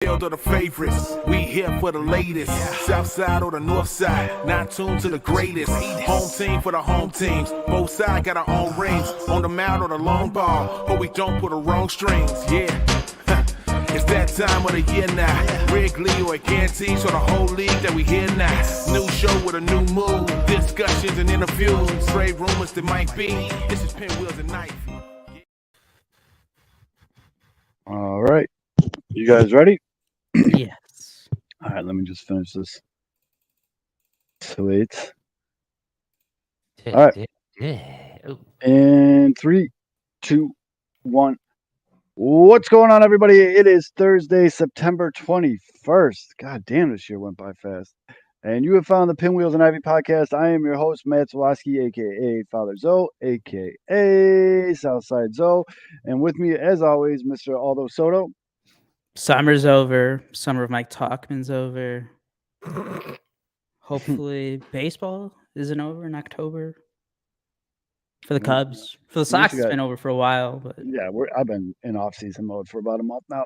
field of the favorites. We here for the latest. South side or the north side. Not tuned to the greatest. Home team for the home teams. Both sides got our own rings. On the mound or the long ball. But we don't put the wrong strings. Yeah. It's that time of the year now. Wrigley or Ganty, so the whole league that we hear now. New show with a new mood. Discussions and interviews. Straight rumors that might be. This is Pinwheels and Knife. All right. You guys ready? Yes. All right, let me just finish this. Sweet. All right. And 3, 2, 1. What's going on, everybody? It is Thursday, September 21st. God damn, this year went by fast. And you have found the Pinwheels and Ivy podcast. I am your host, Matt Zwoski, a.k.a. Father Zoe, a.k.a. Southside Zoe. And with me, as always, Mr. Aldo Soto. Summer's over. Summer of Mike Talkman's over. Hopefully, baseball isn't over in October. For the Cubs. For the Sox, it's been over for a while. But yeah, I've been in off-season mode for about a month now.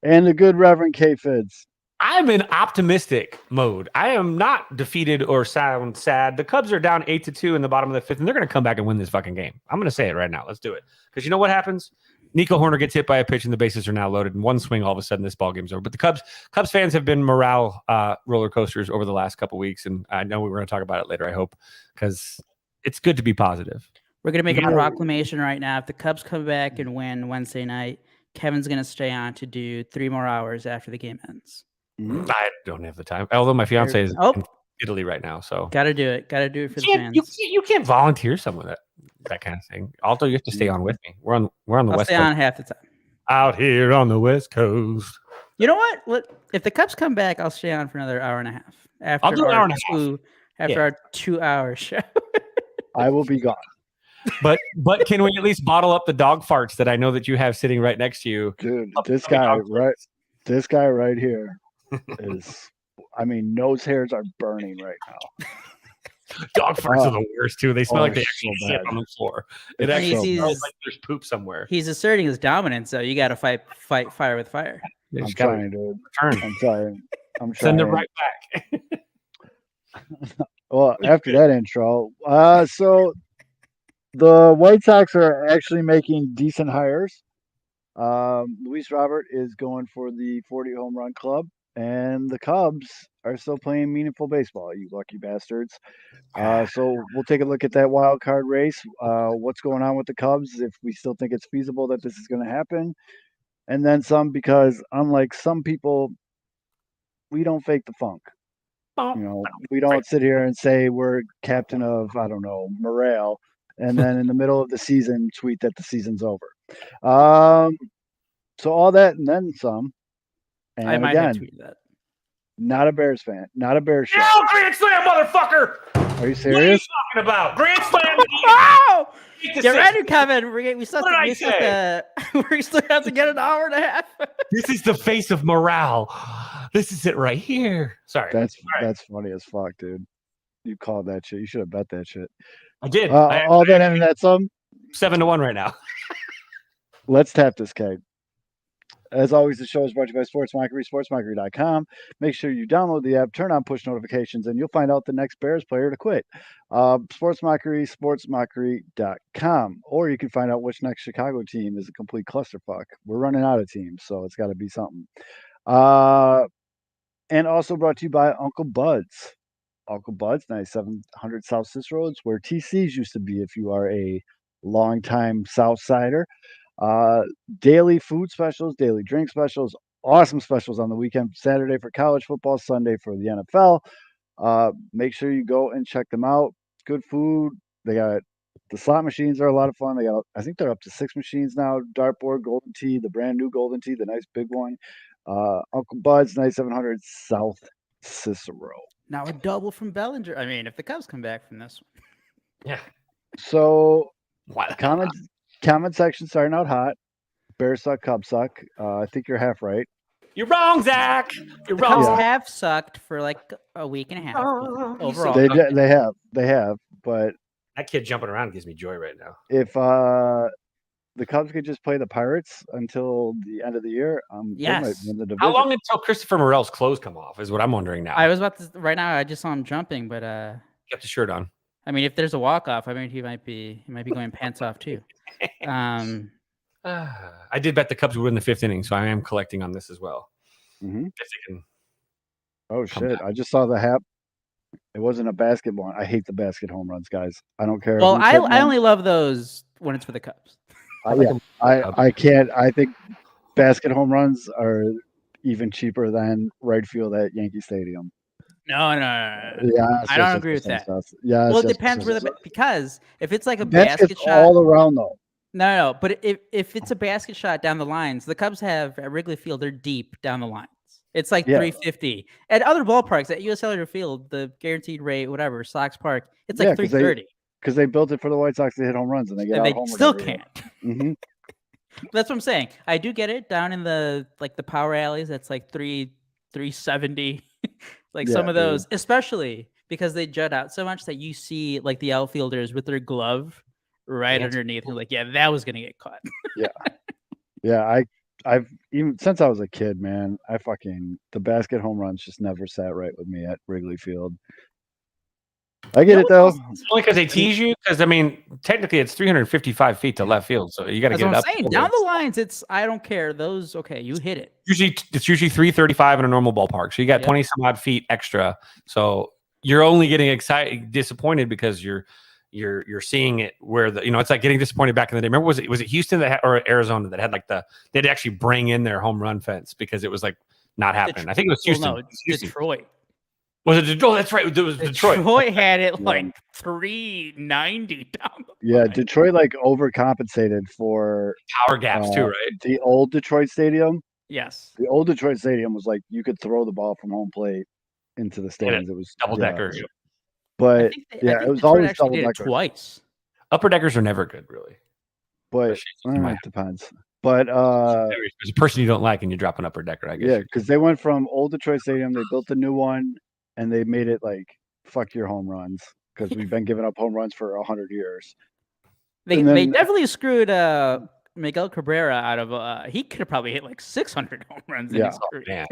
And the good Reverend K. Fids. I'm in optimistic mode. I am not defeated or sound sad. The Cubs are down 8-2 in the bottom of the fifth, and they're going to come back and win this fucking game. I'm going to say it right now. Let's do it. Because you know what happens? Nico Horner gets hit by a pitch, and the bases are now loaded. In one swing, all of a sudden, this ball game's over. But the Cubs fans have been morale roller coasters over the last couple weeks, and I know we're going to talk about it later, I hope, because it's good to be positive. We're going to make a proclamation right now. If the Cubs come back and win Wednesday night, Kevin's going to stay on to do 3 more hours after the game ends. I don't have the time. Although my fiance is in Italy right now, so got to do it. Got to do it for the fans. You can't volunteer someone that kind of thing. Although you have to stay on with me. We're on the West Coast. I'll stay on half the time. Out here on the West Coast. You know what? If the Cubs come back, I'll stay on for another hour and a half. I'll do an hour and a half. After our 2-hour show. I will be gone. But can we at least bottle up the dog farts that I know that you have sitting right next to you? Dude, this guy right here is, nose hairs are burning right now. Dog farts are the worst too. They smell like they actually sit on the floor. It actually smells like there's poop somewhere. He's asserting his dominance, so you got to fight fire with fire. I'm trying, dude. I'm trying. Send it right back. Well, after that intro, so the White Sox are actually making decent hires. Luis Robert is going for the 40 home run club, and the Cubs are still playing meaningful baseball, you lucky bastards. So we'll take a look at that wild card race. What's going on with the Cubs, if we still think it's feasible that this is going to happen, and then some, because unlike some people, we don't fake the funk. We don't sit here and say we're captain of, morale, and then in the middle of the season tweet that the season's over. So all that and then some. And I might have tweeted that. Not a Bears fan. Not a Bears fan. No, Grand Slam, motherfucker! Are you serious? What are you talking about? Grand Slam! Oh! Get ready, Kevin. We still have to get an hour and a half. This is the face of morale. This is it right here. Sorry. That's funny as fuck, dude. You called that shit. You should have bet that shit. I did. All that and that some? 7-1 right now. Let's tap this keg. As always, the show is brought to you by SportsMockery, sportsmockery.com. Make sure you download the app, turn on push notifications, and you'll find out the next Bears player to quit. SportsMockery, sportsmockery.com. Or you can find out which next Chicago team is a complete clusterfuck. We're running out of teams, so it's got to be something. And also brought to you by Uncle Bud's. Uncle Bud's, 9700 South Cicero Road, where TC's used to be if you are a longtime Southsider. Daily food specials, daily drink specials, awesome specials on the weekend. Saturday for college football, Sunday for the NFL. Make sure you go and check them out. Good food. They got the slot machines are a lot of fun. I think they're up to 6 machines now. Dartboard, Golden Tee, the brand new Golden Tee, the nice big one. Uncle Bud's, 9700 South Cicero. Now a double from Bellinger. If the Cubs come back from this one. Yeah. So comment section starting out hot. Bears suck, Cubs suck. I think you're half right. You're wrong, Zach. You're the wrong. Cubs have sucked for like a week and a half overall. They have, but that kid jumping around gives me joy right now. If the the Cubs could just play the Pirates until the end of the year, they might Yes. win the division. How long until Christopher Morel's clothes come off is what I'm wondering now. I was about to right now. I just saw him jumping, but Kept the shirt on. I mean, if there's a walk off, I mean, he might be going pants off too. I did bet the Cubs would win the 5th inning, so I am collecting on this as well. Mhm. Guess they can. Oh Come shit! back. I just saw the hap. It wasn't a basket one. I hate the basket home runs, guys. I don't care. Well, who's I hitting them. only love those when it's for the Cubs. Yeah, I can't. I think basket home runs are even cheaper than right field at Yankee Stadium. No. Yeah, I don't agree with that. Yeah, Well, it depends where because if it's like a baskets basket shot, all around though. no. But if it's a basket shot down the lines, the Cubs have at Wrigley Field, they're deep down the lines. It's like 350. At other ballparks, at US Cellular Field, the guaranteed rate, whatever, Sox Park, it's like 330. Because they built it for the White Sox to hit home runs, and they get And out they homered still every year. can't. Mhm. That's what I'm saying. I do get it down in the power alleys. That's like 370. Like Yeah, some of dude. those, especially because they jut out so much that you see like the outfielders with their glove right underneath. You're like, yeah, that was gonna get caught. Yeah, I've even since I was a kid, man. The basket home runs just never sat right with me at Wrigley Field. I get it though. Only because they tease you. Because I mean, technically, it's 355 feet to left field, so you got to That's get what it I'm up. saying. Down the lines, I don't care. Those you hit it. It's usually 335 in a normal ballpark, so you got 20 some odd feet extra. So you're only getting disappointed because you're seeing it where it's like getting disappointed back in the day. Remember, was it Houston or Arizona that had they'd actually bring in their home run fence because it was like not happening. I think it was Houston. Well, no, it's Detroit. Was it Detroit? Oh, that's right. It was Detroit. Detroit had it like 390 down the Yeah, line. Detroit overcompensated for Power gaps too, right? the old Detroit Stadium. Yes. The old Detroit Stadium was like you could throw the ball from home plate into the stands. It was Double decker. Yeah. But I think it was Detroit always actually double did it decker. twice. Upper deckers are never good, really. But it depends. But there's a person you don't like and you drop an upper decker, I guess. yeah, because they went from old Detroit Stadium, they built a new one, and they made it like fuck your home runs because we've been giving up home runs for 100 years. They definitely screwed Miguel Cabrera out of he could have probably hit like 600 home runs in his career. Man.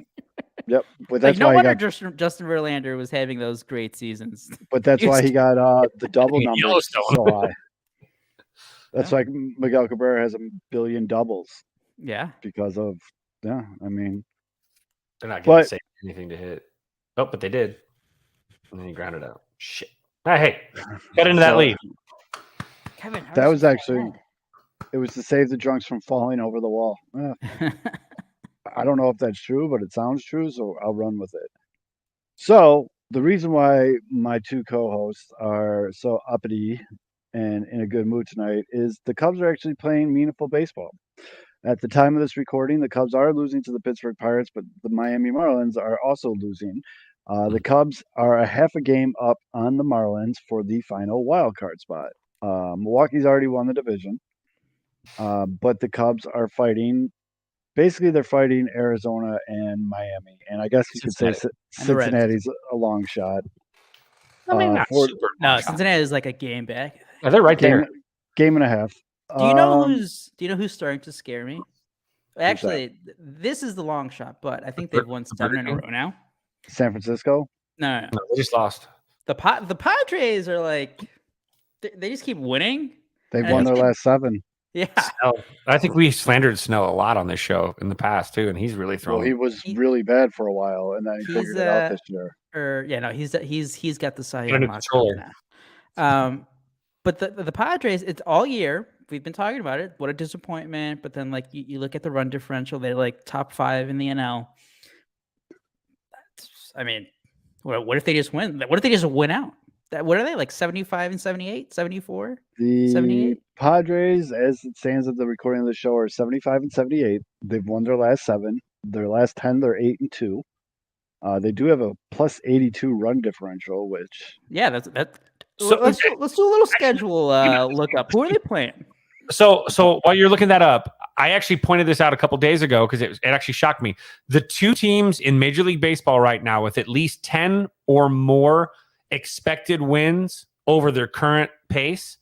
Yep, but that's no why wonder Justin Verlander was having those great seasons. But that's why he got the double numbers Yellowstone. so high. That's like Miguel Cabrera has 1 billion doubles. Yeah, because of I mean, they're not getting to say anything to hit. Oh, but they did, and then he grounded out. Shit. Hey, got into that lead. Kevin, that was actually it was to save the drunks from falling over the wall. I don't know if that's true, but it sounds true, so I'll run with it. So the reason why my two co-hosts are so uppity and in a good mood tonight is the Cubs are actually playing meaningful baseball. At the time of this recording, the Cubs are losing to the Pittsburgh Pirates, but the Miami Marlins are also losing. The Cubs are a half a game up on the Marlins for the final wild card spot. Milwaukee's already won the division, but the Cubs are fighting. Basically, they're fighting Arizona and Miami, and I guess you could say Cincinnati's a long shot. I mean, not super. No, Cincinnati is like a game back. Yeah, they're right there. Game and a half. Do you know who's starting to scare me? Actually, this is the long shot, but I think they've won 7 in a row now. San Francisco? No, they just lost. The Padres are like they just keep winning. They've won their last 7. Yeah. Snow. I think we slandered Snow a lot on this show in the past too, and he's really thrown. Well, he was really bad for a while, and then he figured it out this year. He's got the Cy Young now. But the Padres, it's all year. We've been talking about it. What a disappointment! But then, like you look at the run differential, they're like top 5 in the NL. I mean, what if they just win? What if they just win out? What are they, like 75 and 78, 74? The 78? Padres, as it stands at the recording of the show, are 75 and 78. They've won their last 7. Their last 10, they're 8 and 2. They do have a plus 82 run differential, which that's. So let's do a little schedule look up. Who are they playing? So while you're looking that up, I actually pointed this out a couple days ago because it actually shocked me. The 2 teams in Major League Baseball right now with at least 10 or more expected wins over their current pace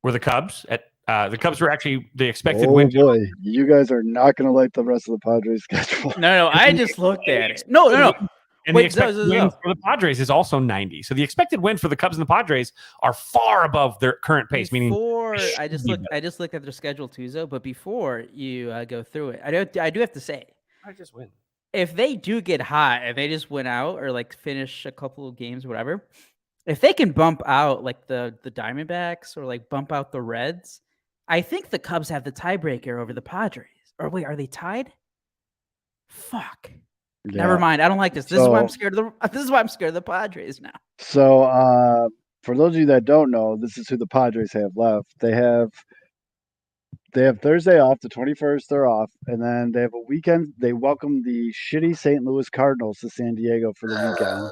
were the Cubs at The Cubs were actually the expected Oh win. boy, you guys are not going to like the rest of the Padres schedule. No, I just looked at it. No. And Wait, the expected win for the Padres is also 90. So the expected win for the Cubs and the Padres are far above their current pace. Before meaning I just looked at their schedule too, Zoe. But before you go through it, I do have to say, I just win. if they do get hot, if they just win out or like finish a couple of games, whatever, if they can bump out like the Diamondbacks or like bump out the Reds, I think the Cubs have the tiebreaker over the Padres. Or wait, are they tied? Fuck. Yeah. Never mind. I don't like this. This is why I'm scared of the Padres now. So, for those of you that don't know, this is who the Padres have left. They have Thursday off, the 21st. They're off, and then they have a weekend. They welcome the shitty St. Louis Cardinals to San Diego for the weekend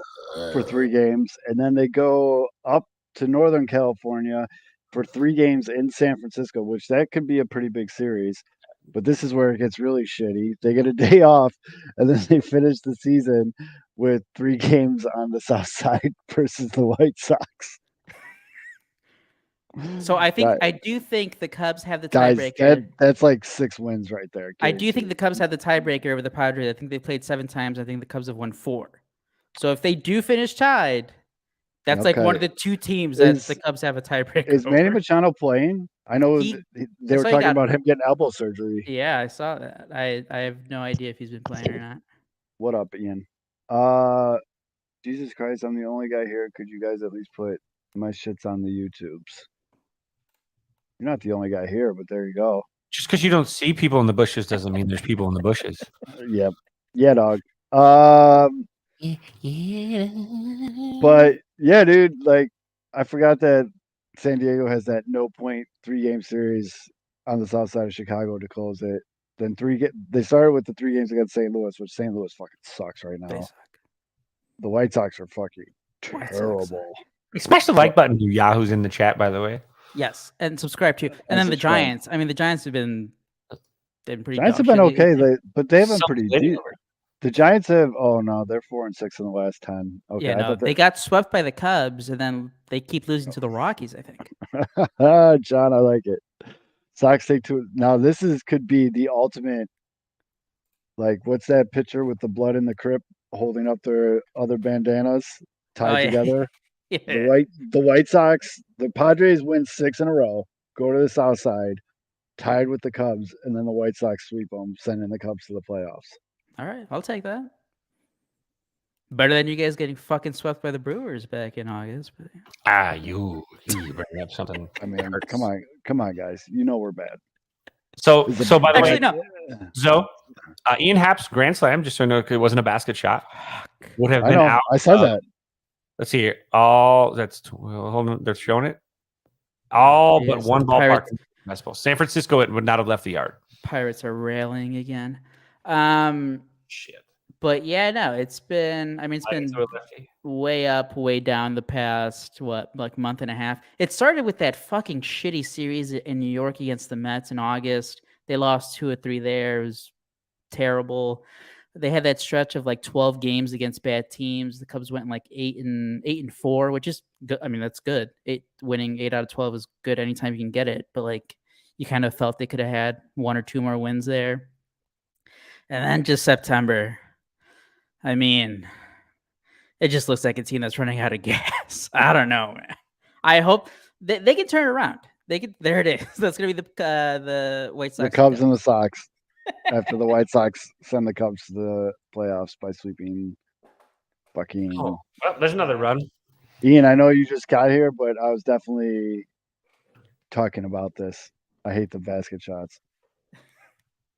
for 3 games, and then they go up to Northern California for 3 games in San Francisco, which that could be a pretty big series. But this is where it gets really shitty. They get a day off, and then they finish the season with 3 games on the South Side versus the White Sox. So I do think the Cubs have the tiebreaker. Guys, that's like 6 wins right there. I do think the Cubs have the tiebreaker over the Padres. I think they played 7 times. I think the Cubs have won 4. So if they do finish tied, that's like one of the 2 teams that the Cubs have a tiebreaker. Is Manny Machado playing? I know they were talking about him getting elbow surgery. Yeah, I saw that. I have no idea if he's been playing or not. What up, Ian? Jesus Christ, I'm the only guy here. Could you guys at least put my shits on the YouTubes? You're not the only guy here, but there you go. Just because you don't see people in the bushes doesn't mean there's people in the bushes. Yep. Yeah, dog. But yeah, dude, like I forgot that San Diego has that no point 3-game series on the south side of Chicago to close it. Then they started with the 3 games against St. Louis, which St. Louis fucking sucks right now. They suck. The White Sox are fucking terrible. Smash the like button, you yahoos in the chat, by the way. Yes, and subscribe too. And then the Giants. I mean, the Giants have been pretty. Giants have been okay, but they have been pretty deep. The Giants have. Oh no, they're 4-6 in the last 10. Okay, yeah, no, they got swept by the Cubs, and then they keep losing to the Rockies. I think. John, I like it. Sox take 2. Now this could be the ultimate. Like, what's that picture with the blood in the crypt holding up their other bandanas tied together? Yeah. The White Sox, the Padres win 6 in a row, go to the South Side, tied with the Cubs, and then the White Sox sweep them, sending the Cubs to the playoffs. All right, I'll take that. Better than you guys getting fucking swept by the Brewers back in August. But... you bring up something. I mean, come on, guys. You know we're bad. So by the way, no. Zoe, Ian Happ's grand slam, just so you know, it wasn't a basket shot, would have been out. I said that. Let's see here. Hold on. They're showing it. All but one ballpark. San Francisco, it would not have left the yard. Pirates are railing again. Shit. But yeah, no, it's been way up, way down the past, month and a half. It started with that fucking shitty series in New York against the Mets in August. They lost 2 or 3 there. It was terrible. They had that stretch of 12 games against bad teams. The Cubs went 8-4, which is good. I mean, that's good. Winning 8 out of 12 is good anytime you can get it. But you kind of felt they could have had 1 or 2 more wins there. And then just September. I mean, it just looks like a team that's running out of gas. I don't know, man. I hope they can turn it around. There it is. That's gonna be the White Sox. The Cubs and the Sox. After the White Sox send the Cubs to the playoffs by sweeping fucking. Oh, well, there's another run. Ian, I know you just got here, but I was definitely talking about this. I hate the basket shots.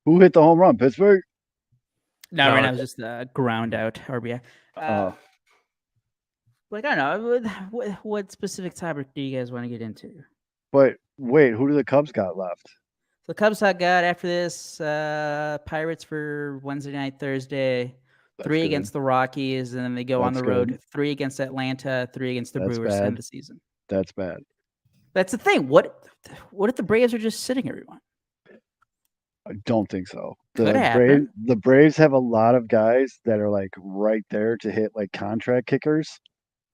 Who hit the home run? Pittsburgh? No, right now it was just a ground out RBI. I don't know. What specific topic do you guys want to get into? But wait, who do the Cubs got left? So the Cubs got after this Pirates for Wednesday night, Thursday, 3 against the Rockies, and then they go on the road, 3 against Atlanta, 3 against the Brewers to end the season. That's bad. That's the thing. What if the Braves are just sitting everyone? I don't think so. The Braves have a lot of guys that are right there to hit contract kickers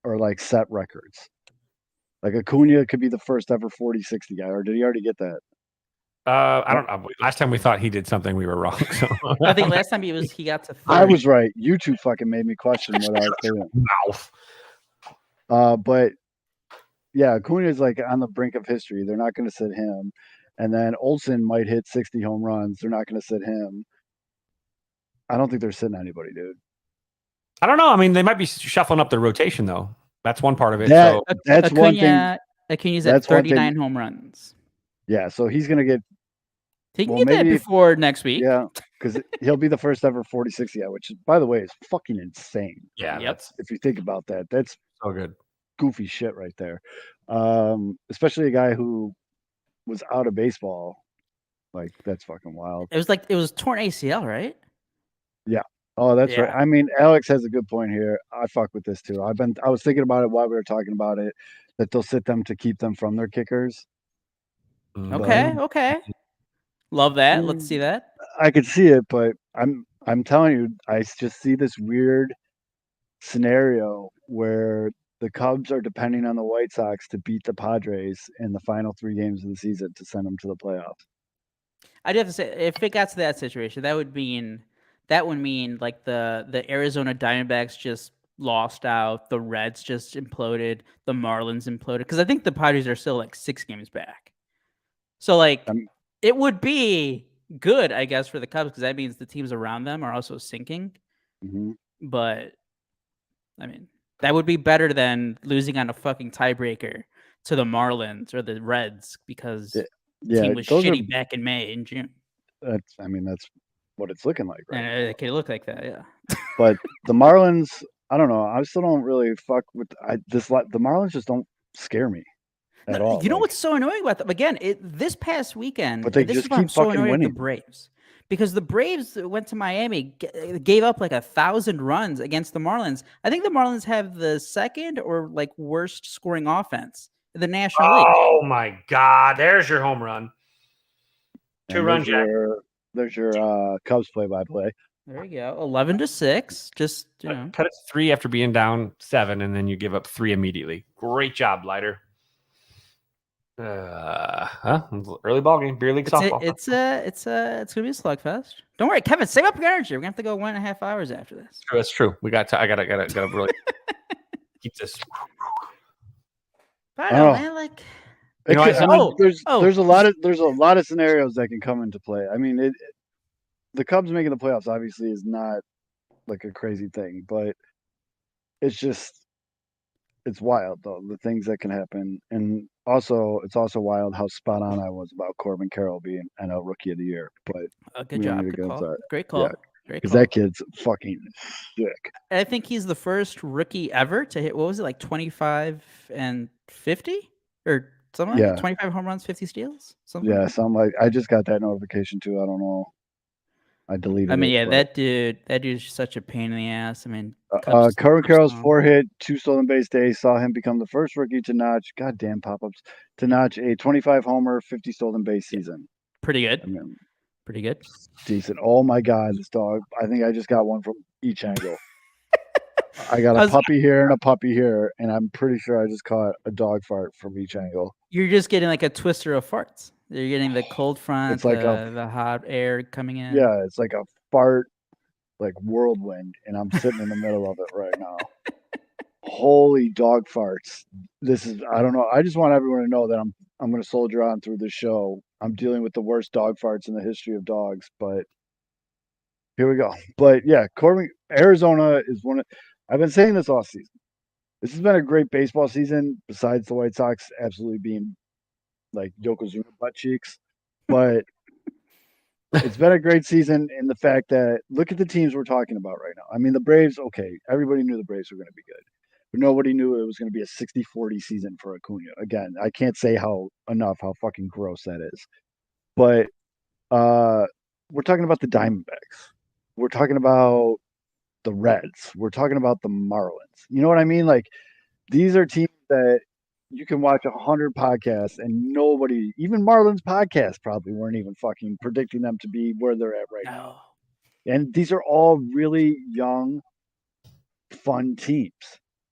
or set records. Like Acuna could be the first ever 40-60 guy, or did he already get that? I don't know. Last time we thought he did something, we were wrong. So I think last time he got to 30. I was right. You two fucking made me question what I was saying. mouth. But yeah, Acuna is like on the brink of history. They're not going to sit him. And then Olsen might hit 60 home runs. They're not going to sit him. I don't think they're sitting anybody, dude. I don't know. I mean, they might be shuffling up their rotation though. That's one part of it. That- So That's one thing. Acuna's that's at one thing. 39 home runs. Yeah, so he's going to get, He can Well, get that maybe- before next week. yeah, because he'll be the first ever 40-60 guy, which, by the way, is fucking insane. yeah, Yep. that's If you think about that, that's so good. goofy shit right there. Especially a guy who was out of baseball. Like, that's fucking wild. It was torn ACL, right? Oh, that's right. Yeah. I mean, Alex has a good point here. I fuck with this too. I was thinking about it while we were talking about it, that they'll sit them to keep them from their kickers. Okay. Love that. Let's see that. I could see it, but I'm telling you, I just see this weird scenario where the Cubs are depending on the White Sox to beat the Padres in the final 3 games of the season to send them to the playoffs. I do have to say, if it got to that situation, that would mean like the Arizona Diamondbacks just lost out, the Reds just imploded, the Marlins imploded, because I think the Padres are still like 6 games back. So like it would be good, I guess, for the Cubs, because that means the teams around them are also sinking. Mm-hmm. But I mean, that would be better than losing on a fucking tiebreaker to the Marlins or the Reds, because the team was shitty back in May and June. That's what it's looking like, right? And it could look like that, yeah. But the Marlins, I don't know. I still don't really fuck with the Marlins. Just don't scare me at all. You know what's so annoying about them? Again, this past weekend, But they this just is why I'm keep so fucking annoyed at the winning. Braves, because the Braves went to Miami, gave up like 1,000 runs against the Marlins. I think the Marlins have the second or like worst scoring offense in the National League. Oh my God! There's your home run. 2 runs, Jack. There's your Cubs play-by-play. There you go, 11-6. Just Cut it to 3 after being down 7, and then you give up 3 immediately. Great job, Leiter. Early ball game, beer league softball. It's gonna be a slugfest. Don't worry, Kevin. Save up your energy. We're gonna have to go 1.5 hours after this. That's true. We got. I gotta really keep this. I don't know, man. Like, There's a lot of scenarios that can come into play. I mean, the Cubs making the playoffs obviously is not like a crazy thing, but it's wild though, the things that can happen. And also, it's also wild how spot on I was about Corbin Carroll being NL Rookie of the Year. But good job. Good call. Great call. Yeah, Great because call. that kid's fucking sick. I think he's the first rookie ever to hit, what was it, like 25 and 50 or something? Yeah. Like 25 home runs, 50 steals? Something Yeah, like that? something like I just got that notification too. I don't know. I deleted it. I mean, yeah, but- that dude's such a pain in the ass. I mean, Corbin Carroll's 4-hit, 2 stolen base days saw him become the first rookie to notch, goddamn pop-ups, to notch a 25 homer, 50 stolen base season. pretty good. I mean, Pretty good. decent. Oh my God, this dog! I think I just got one from each angle. I got a puppy here and a puppy here, and I'm pretty sure I just caught a dog fart from each angle. You're just getting like a twister of farts. You're getting the cold front, It's like the hot air coming in. Yeah, it's like a fart, like whirlwind, and I'm sitting in the middle of it right now. Holy dog farts! I don't know. I just want everyone to know that I'm going to soldier on through this show. I'm dealing with the worst dog farts in the history of dogs, but here we go. But yeah, Arizona is one of. I've been saying this all season. This has been a great baseball season, besides the White Sox absolutely being like Yokozuna butt cheeks. But it's been a great season in the fact that look at the teams we're talking about right now. I mean, the Braves, okay, everybody knew the Braves were going to be good, but nobody knew it was going to be a 60-40 season for Acuna. Again, I can't say how fucking gross that is. But we're talking about the Diamondbacks. We're talking about the Reds. We're talking about the Marlins. You know what I mean? Like, these are teams that you can watch 100 podcasts and nobody, even Marlins podcasts, probably weren't even fucking predicting them to be where they're at right now. And these are all really young, fun teams.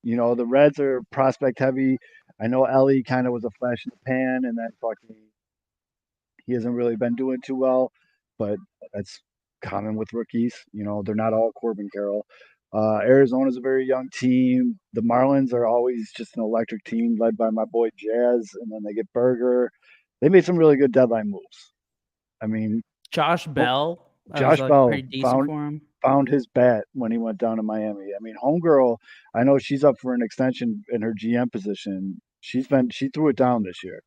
You know, the Reds are prospect heavy. I know Ellie kind of was a flash in the pan, and then fucking he hasn't really been doing too well, but that's common with rookies. You know, they're not all Corbin Carroll. Arizona's a very young team. The Marlins are always just an electric team led by my boy Jazz, and then they get Berger. They made some really good deadline moves. I mean, Josh Bell. Josh was, Bell pretty decent for him. found his bat when he went down to Miami. I mean, homegirl, I know she's up for an extension in her GM position. She threw it down this year.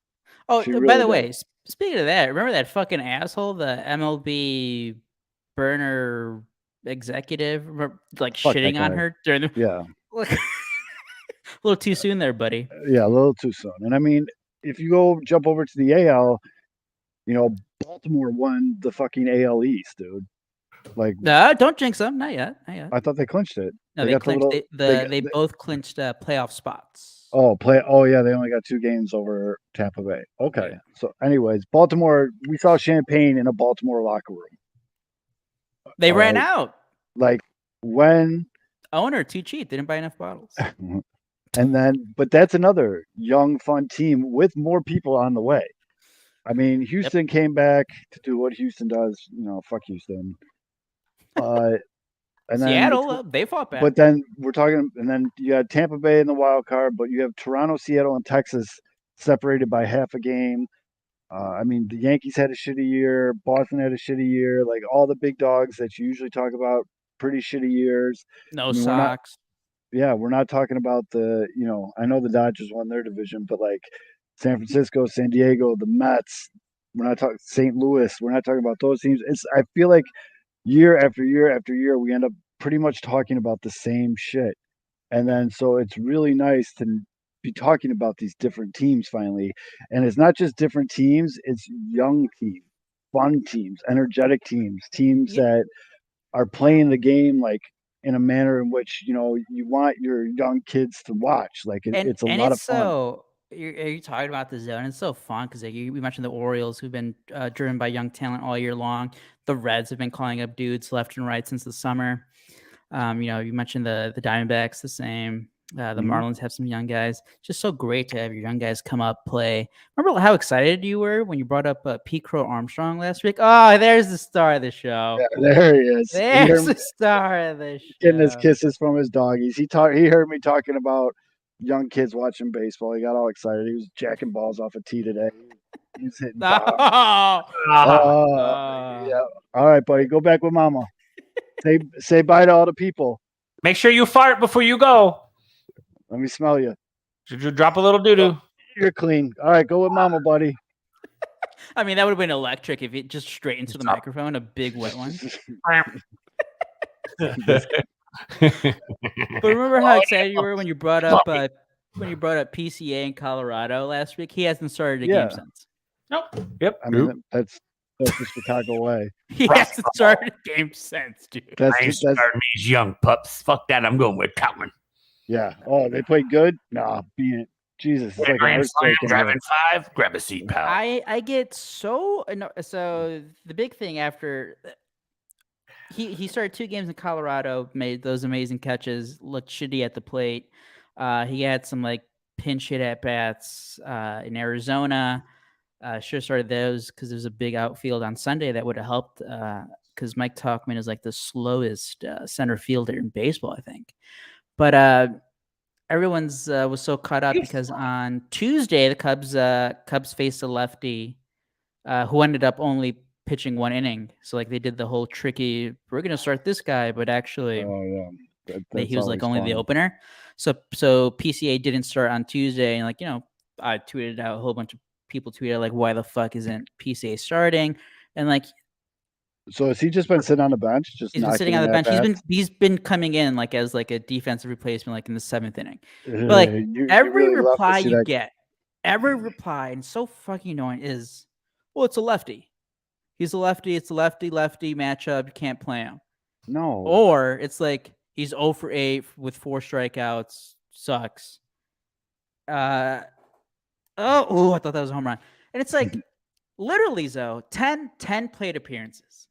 Oh, She by really the did. way, speaking of that, remember that fucking asshole, the MLB burner executive, like Fuck that shitting on guy. her during the Yeah, Look, a little too soon there, buddy. yeah, a little too soon. And I mean, if you go jump over to the AL, you know, Baltimore won the fucking AL East, dude. Like, No, don't jinx them. Not yet. Not yet. I thought they clinched it. No, they got the clinched. little- They both clinched playoff spots. Oh, yeah, they only got 2 games over Tampa Bay. Okay. Yeah. So, anyways, Baltimore. We saw champagne in a Baltimore locker room. They ran right. out. Like when, Owner too cheap. They didn't buy enough bottles. and then, but that's another young, fun team with more people on the way. I mean, Houston came back to do what Houston does. You know, fuck Houston. And then Seattle, they fought back. But then we're talking, and then you had Tampa Bay in the wild card, but you have Toronto, Seattle, and Texas separated by half a game. I mean, the Yankees had a shitty year. Boston had a shitty year. Like all the big dogs that you usually talk about, pretty shitty years. No I mean, Sox. We're not talking about I know the Dodgers won their division, but like San Francisco, San Diego, the Mets. We're not talking St. Louis. We're not talking about those teams. I feel like year after year after year, we end up pretty much talking about the same shit. And then so it's really nice to be talking about these different teams finally. And it's not just different teams, it's young teams, fun teams, energetic teams, that are playing the game like in a manner in which, you want your young kids to watch. Like it's a lot of fun. So you're talking about the zone. It's so fun because we mentioned the Orioles, who've been driven by young talent all year long. The Reds have been calling up dudes left and right since the summer. You mentioned the Diamondbacks, the same. The Marlins have some young guys. Just so great to have your young guys come up, play. Remember how excited you were when you brought up Pete Crow Armstrong last week? Oh, there's the star of the show. Yeah, there he is. There's the star of the show. Getting his kisses from his doggies. He heard me talking about young kids watching baseball. He got all excited. He was jacking balls off a tee today. He was hitting bombs. Yeah. All right, buddy. Go back with mama. Say bye to all the people. Make sure you fart before you go. Let me smell you. Should you drop a little doo-doo? You're clean. All right, go with mama, buddy. I mean, that would have been electric if it just straight into the microphone, a big wet one. But remember how excited you were when you brought up PCA in Colorado last week? He hasn't started a game since. Nope. Yep. I mean, that's the Chicago way. He hasn't started a game since, dude. I ain't starting these young pups. Fuck that. I'm going with Tallman. Yeah. Oh, they played good? Nah, being it. Jesus. It's like an earthquake. Driving 5. Grab a seat, pal. I get so the big thing after he started 2 games in Colorado, made those amazing catches, looked shitty at the plate. He had some like pinch hit at bats in Arizona. Should have started those because there's a big outfield on Sunday that would have helped. Because Mike Tauchman is like the slowest center fielder in baseball, I think. But everyone's was so caught up because on Tuesday the Cubs faced a lefty who ended up only pitching 1 inning. So like they did the whole tricky, we're gonna start this guy, but actually he was like only the opener. So PCA didn't start on Tuesday, and I tweeted out, a whole bunch of people tweeted like, why the fuck isn't PCA starting? And like, so has he just been sitting on the bench? He's been sitting on the bench. He's been coming in like as like a defensive replacement, like in the 7th inning. But like every really reply you get, every reply, and so fucking annoying is, well, it's a lefty. He's a lefty. It's a lefty-lefty matchup. You can't play him. No. Or it's like he's 0 for 8 with 4 strikeouts. Sucks. I thought that was a home run. And it's like literally, though, 10 plate appearances.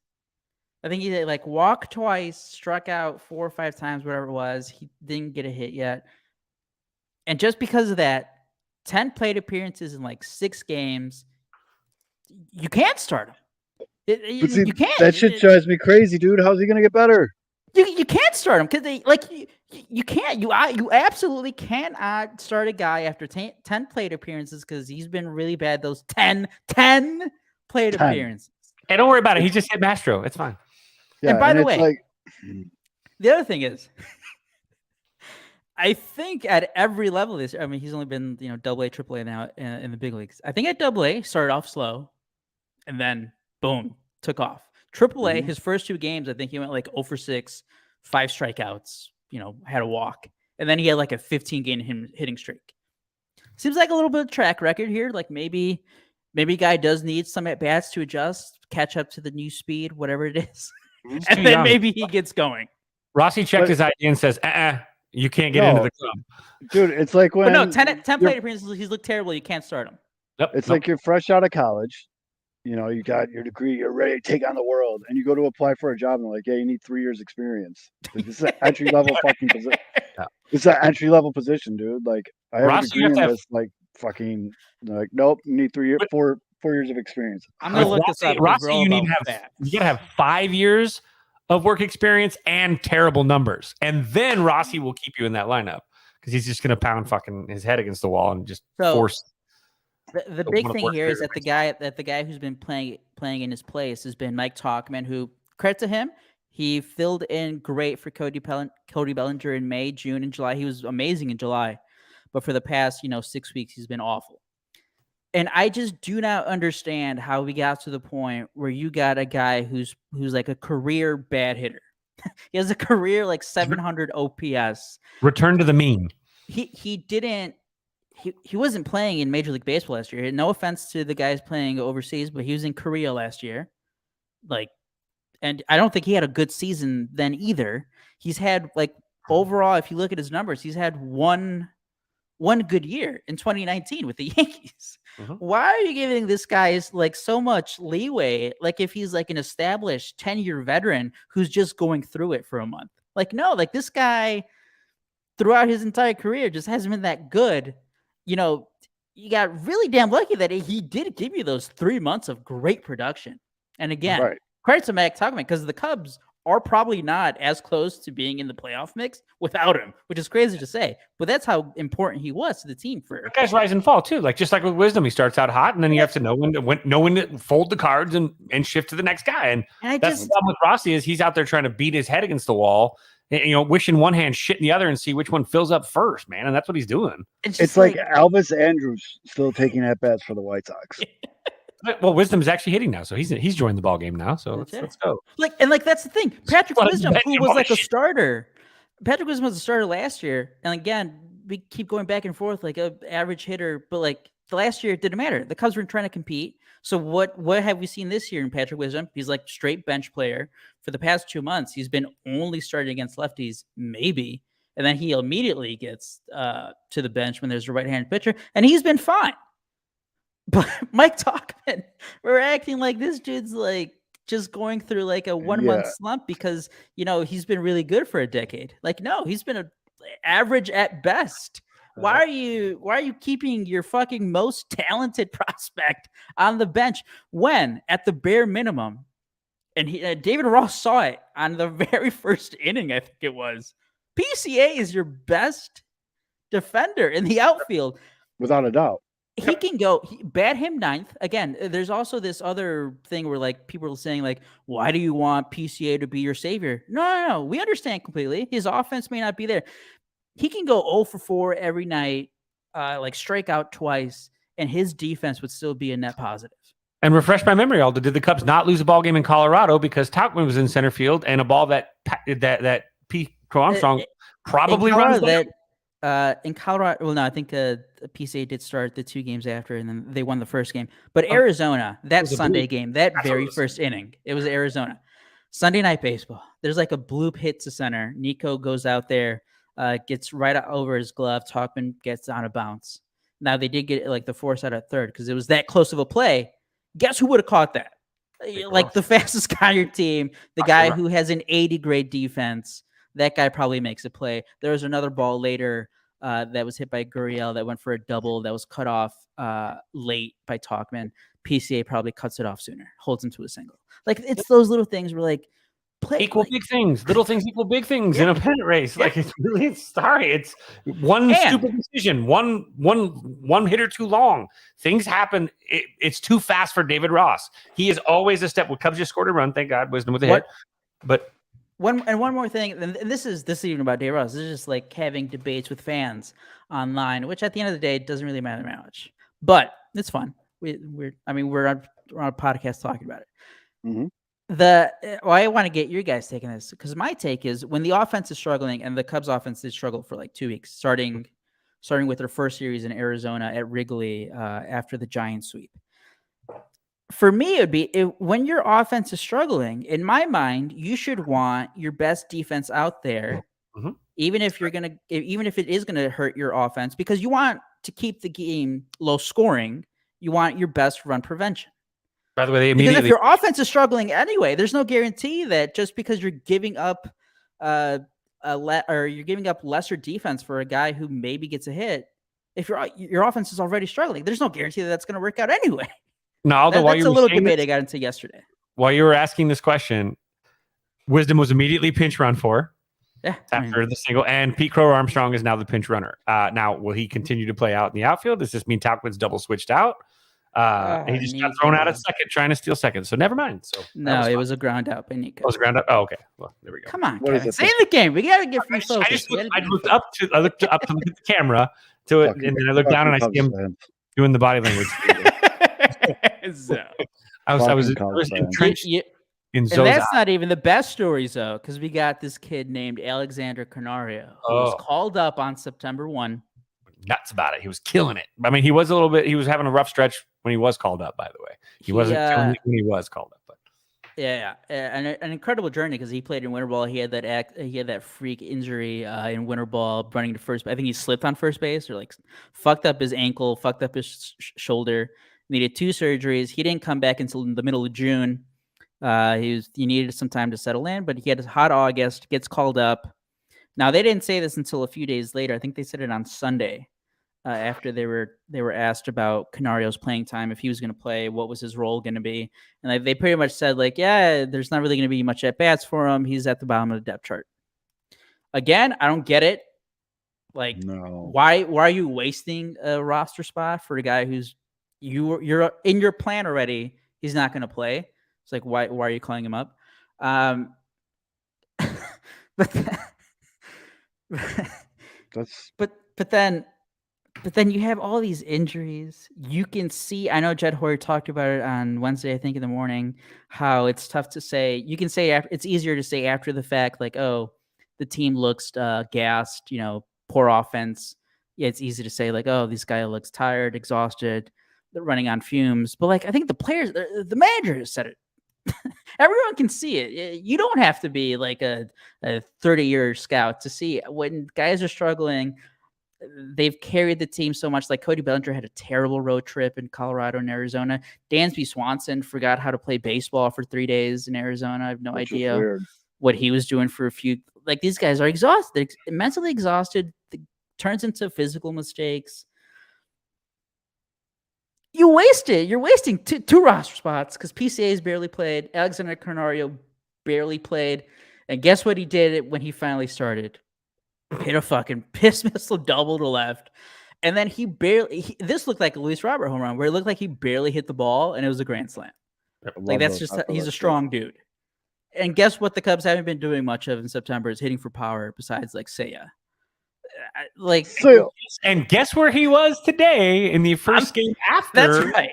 I think he like walked twice, struck out 4 or 5 times, whatever it was. He didn't get a hit yet. And just because of that, 10 plate appearances in like 6 games. You can't start him. But see, You can't. that shit drives me crazy, dude. How's he gonna get better? You can't start him because they like you can't. You absolutely cannot start a guy after 10 plate appearances because he's been really bad. Those 10 plate 10. appearances. Hey, don't worry about it. He just hit Mastro. It's fine. Yeah, And by the way, like, the other thing is, I think at every level this, I mean, he's only been AA, AAA now in the big leagues. I think at AA started off slow, and then boom, took off. AAA, his first 2 games, I think he went like 0 for 6, 5 strikeouts. Had a walk, and then he had like a 15-game hitting streak. Seems like a little bit of track record here. Like maybe guy does need some at bats to adjust, catch up to the new speed, whatever it is, and then maybe he gets going. Rossi checked his ID and says, you can't get into the club. Dude, it's like when... But no, 10 plate appearances, he's looked terrible. You can't start him. Yep. It's like you're fresh out of college. You got your degree. You're ready to take on the world. And you go to apply for a job, and they're like, yeah, you need 3 years experience. Like, this is an entry-level fucking position. Yeah. It's an entry-level position, dude. Like, I have Rossi, a degree in this, like, fucking... Like, nope, you need 4 years of experience. I'm going to look this up. Rossi, you gotta have 5 years of work experience and terrible numbers. And then Rossi will keep you in that lineup because he's just going to pound fucking his head against the wall and just force. The big thing here is that the guy who's been playing in his place has been Mike Talkman, who, credit to him, he filled in great for Cody Bellinger in May, June, and July. He was amazing in July. But for the past, 6 weeks, he's been awful. And I just do not understand how we got to the point where you got a guy who's like a career bad hitter. He has a career like 700 OPS. Return to the mean. He wasn't playing in Major League Baseball last year. No offense to the guys playing overseas, but he was in Korea last year. And I don't think he had a good season then either. He's had overall, if you look at his numbers, he's had one good year in 2019 with the Yankees. Mm-hmm. Why are you giving this guy so much leeway? Like if he's like an established 10-year veteran who's just going through it for a month. No, this guy throughout his entire career just hasn't been that good. You got really damn lucky that he did give you those 3 months of great production. And again, credit to Mike Talkman because the Cubs are probably not as close to being in the playoff mix without him, which is crazy to say. But that's how important he was to the team. That guy's rise and fall too. Just like with Wisdom, he starts out hot, and then you have to know when to fold the cards and shift to the next guy. And that's the problem with Rossi is he's out there trying to beat his head against the wall. Wishing one hand, shit in the other, and see which one fills up first, man. And that's what he's doing. It's like Elvis Andrus still taking at bats for the White Sox. Well, Wisdom's actually hitting now, so he's joined the ball game now. So let's go. That's the thing. Patrick Wisdom, who was like a starter. Patrick Wisdom was a starter last year, and again, we keep going back and forth like an average hitter, but the last year it didn't matter. The Cubs were trying to compete. So what have we seen this year in Patrick Wisdom? He's like straight bench player. For the past 2 months, he's been only starting against lefties, maybe, and then he immediately gets to the bench when there's a right-handed pitcher, and he's been fine. But Mike Talkman, we're acting like this dude's just going through a 1 month slump because he's been really good for a decade. No, he's been an average at best. Why are you keeping your fucking most talented prospect on the bench when, at the bare minimum, and David Ross saw it on the very first inning, I think it was, PCA is your best defender in the outfield. Without a doubt. He can go bat him ninth. Again, there's also this other thing where people are saying why do you want PCA to be your savior? No. We understand completely. His offense may not be there. He can go 0 for 4 every night, strike out twice, and his defense would still be a net positive. And refresh my memory, Aldo, did the Cubs not lose a ball game in Colorado because Talkman was in center field and a ball that Pete Armstrong probably runs that? In Colorado, well, no, I think PCA did start the 2 games after, and then they won the first game. But Arizona, that Sunday game, that very first inning, it was Arizona. Sunday Night Baseball. There's a bloop hit to center. Nico goes out there, gets right over his glove. Talkman gets on a bounce. Now, they did get the force out at third because it was that close of a play. Guess who would have caught that? The fastest guy on your team, the guy who has an 80 grade defense. That guy probably makes a play. There was another ball later that was hit by Gurriel that went for a double that was cut off late by Talkman. PCA probably cuts it off sooner, holds him to a single. Like it's those little things where like play Equal like, big things, little things equal big things in a pennant race. Yeah. Like it's really sorry. It's one stupid decision, one hitter too long. Things happen. It's too fast for David Ross. He is always a step. Well, Cubs just scored a run. Thank God, Wisdom with a hit. But one more thing, and this is even about David Ross. This is just like having debates with fans online, which at the end of the day doesn't really matter that much, but it's fun. We're on a podcast talking about it. Mm-hmm. I want to get your guys' take on this because my take is when the offense is struggling, and the Cubs offense did struggle for like 2 weeks, starting with their first series in Arizona at Wrigley after the Giants sweep. For me, it would be when your offense is struggling. In my mind, you should want your best defense out there, even if it is gonna hurt your offense, because you want to keep the game low scoring. You want your best run prevention. By the way, because if your offense is struggling anyway, there's no guarantee that just because you're giving up you're giving up lesser defense for a guy who maybe gets a hit, if your offense is already struggling, there's no guarantee that that's going to work out anyway. No, that's a little debate I got into yesterday. While you were asking this question, Wisdom was immediately pinch run for. Yeah, after the single, and Pete Crow Armstrong is now the pinch runner. Now, will he continue to play out in the outfield? Does this mean Talkman's double switched out? He just got thrown out at second, trying to steal second. So never mind. So no, it was a ground out by Nico. It was a ground out. Oh, okay. Well, there we go. Come on, Kevin. Stay in the game. We gotta get free focus. I looked up to look at the camera to it, and then I looked down and I see him doing the body language. I was entrenched. And that's not even the best stories, though, because we got this kid named Alexander Canario who was called up on September 1. Nuts about it. He was killing it. I mean, he was having a rough stretch when he was called up, by the way. He wasn't killing it when he was called up. But an incredible journey because he played in winter ball. He had that freak injury in winter ball running to first. I think he slipped on first base or like fucked up his ankle, fucked up his shoulder, needed 2 surgeries. He didn't come back until the middle of June. He needed some time to settle in, but he had a hot August, gets called up. Now they didn't say this until a few days later. I think they said it on Sunday after they were asked about Canario's playing time, if he was going to play, what was his role going to be, and they pretty much said like, yeah, there's not really going to be much at bats for him. He's at the bottom of the depth chart. Again, I don't get it. Like, no. Why are you wasting a roster spot for a guy who's you're in your plan already? He's not going to play. It's like, why are you calling him up? But then you have all these injuries. You can see, I know Jed Hoyer talked about it on Wednesday, I think in the morning, how it's tough to say. You can say it's easier to say after the fact, like, oh, the team looks gassed, poor offense. Yeah, it's easy to say like, oh, this guy looks tired, exhausted, they're running on fumes. But like, I think the players, the manager said it. Everyone can see it. You don't have to be like a 30-year scout to see when guys are struggling. They've carried the team so much. Like Cody Bellinger had a terrible road trip in Colorado and Arizona. Dansby Swanson forgot how to play baseball for 3 days in Arizona. I have no idea what he was doing for a few. Like these guys are exhausted, mentally exhausted. It turns into physical mistakes. You're wasting two roster spots because PCA's barely played. Alexander Canario barely played. And guess what he did when he finally started? Hit a fucking piss missile double to left. And then this looked like a Luis Robert home run where it looked like he barely hit the ball and it was a grand slam. Like he's a strong dude. And guess what the Cubs haven't been doing much of in September is hitting for power besides like Seiya. And guess where he was today in the first game after? That's right.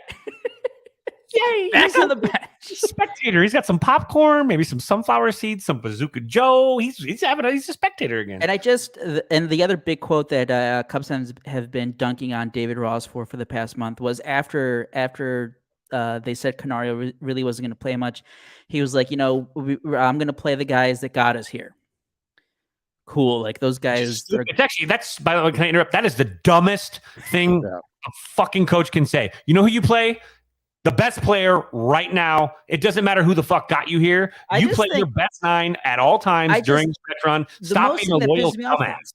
Yay! Back on the bench. Spectator. He's got some popcorn, maybe some sunflower seeds, some Bazooka Joe. He's a spectator again. And the other big quote that Cubs fans have been dunking on David Ross for the past month was after they said Canario really wasn't going to play much. He was like, I'm going to play the guys that got us here. Cool, like those guys. It's actually, that's, by the way, can I interrupt? That is the dumbest thing a fucking coach can say. You know who you play? The best player right now. It doesn't matter who the fuck got you here. You play your best 9 at all times during the stretch run. Stop being a loyal dumbass.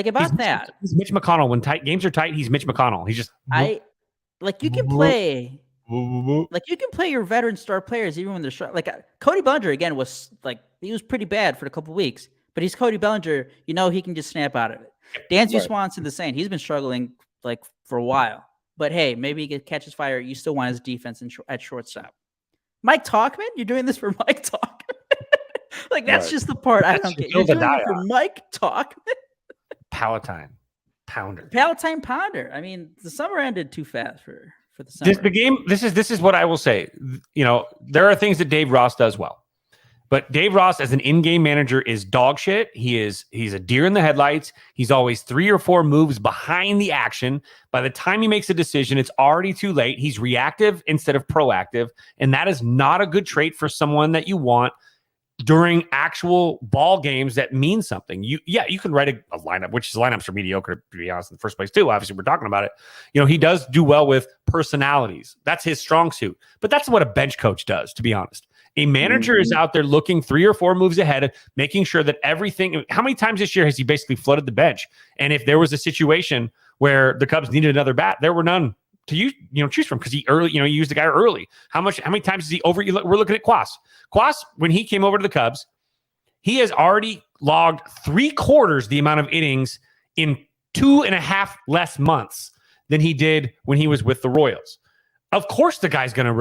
about that. He's Mitch McConnell. When games are tight, he's Mitch McConnell. He's just You can play. You can play your veteran star players even when they're short. Cody Bellinger again was he was pretty bad for a couple of weeks, but he's Cody Bellinger. You know he can just snap out of it. Dansby Swanson the same. He's been struggling for a while, but hey, maybe he catches fire. You still want his defense at shortstop. Mike Talkman, you're doing this for Mike Talkman. That's just the part I don't get. You're doing it for Mike Talkman. Palatine Pounder. I mean, the summer ended too fast for the summer. This is what I will say. There are things that Dave Ross does well. But Dave Ross, as an in-game manager, is dog shit. He's a deer in the headlights. He's always 3 or 4 moves behind the action. By the time he makes a decision, it's already too late. He's reactive instead of proactive. And that is not a good trait for someone that you want during actual ball games that mean something. You can write a lineup, which lineups are mediocre, to be honest, in the first place, too. Obviously, we're talking about it. He does do well with personalities. That's his strong suit. But that's what a bench coach does, to be honest. A manager is out there looking 3 or 4 moves ahead, making sure that everything. How many times this year has he basically flooded the bench? And if there was a situation where the Cubs needed another bat, there were none to choose from because he used the guy early. How many times is he over? We're looking at Quas. Quas, when he came over to the Cubs, he has already logged 3/4 the amount of innings in 2.5 less months than he did when he was with the Royals. Of course, the guy's going to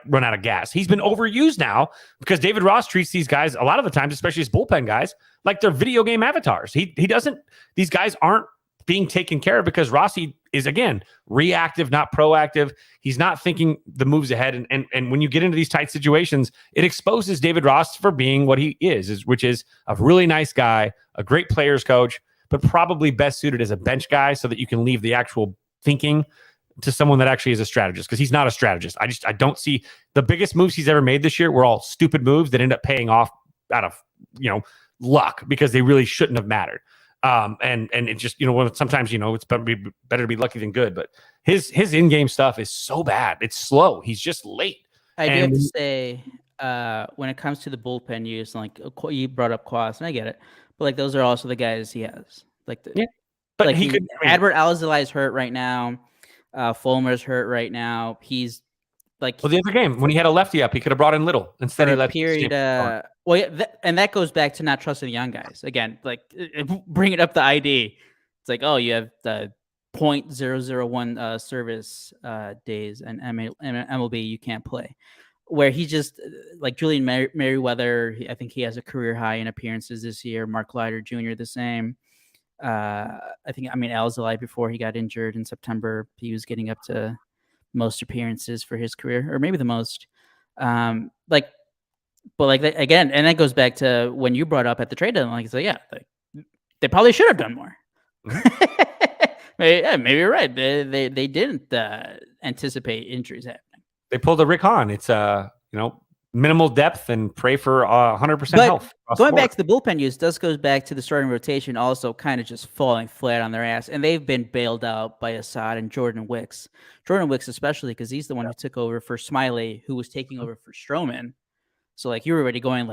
run out of gas. He's been overused now because David Ross treats these guys a lot of the times, especially his bullpen guys, like they're video game avatars. He doesn't. These guys aren't being taken care of because Rossi is, again, reactive, not proactive. He's not thinking the moves ahead. And when you get into these tight situations, it exposes David Ross for being what he is, which is a really nice guy, a great players coach, but probably best suited as a bench guy so that you can leave the actual thinking to someone that actually is a strategist, because he's not a strategist. I don't see the biggest moves he's ever made this year were all stupid moves that end up paying off out of, luck because they really shouldn't have mattered. And it just, sometimes, it's better to be lucky than good, but his in-game stuff is so bad. It's slow. He's just late. I do have to say, when it comes to the bullpen use, you brought up Quas, and I get it, but those are also the guys he has. But he could. Edward Alzolay is hurt right now. Fulmer's hurt right now. He's the other game when he had a lefty up, he could have brought in Little instead of period. And that goes back to not trusting the young guys again. Bringing up the ID, it's you have the .001 service days and MLB you can't play. Where he just Julian Merriweather, I think he has a career high in appearances this year. Mark Leiter Jr. the same. Alzolay before he got injured in September, he was getting up to most appearances for his career, or maybe the most. Again, and that goes back to when you brought up at the trade deadline. They probably should have done more. Maybe you're right. They didn't anticipate injuries happening. They pulled a Rick Hahn. It's minimal depth and pray for 100% health. Going back to the bullpen use, goes back to the starting rotation also kind of just falling flat on their ass. And they've been bailed out by Assad and Jordan Wicks. Jordan Wicks especially because he's the one who took over for Smiley, who was taking over for Stroman. So you were already going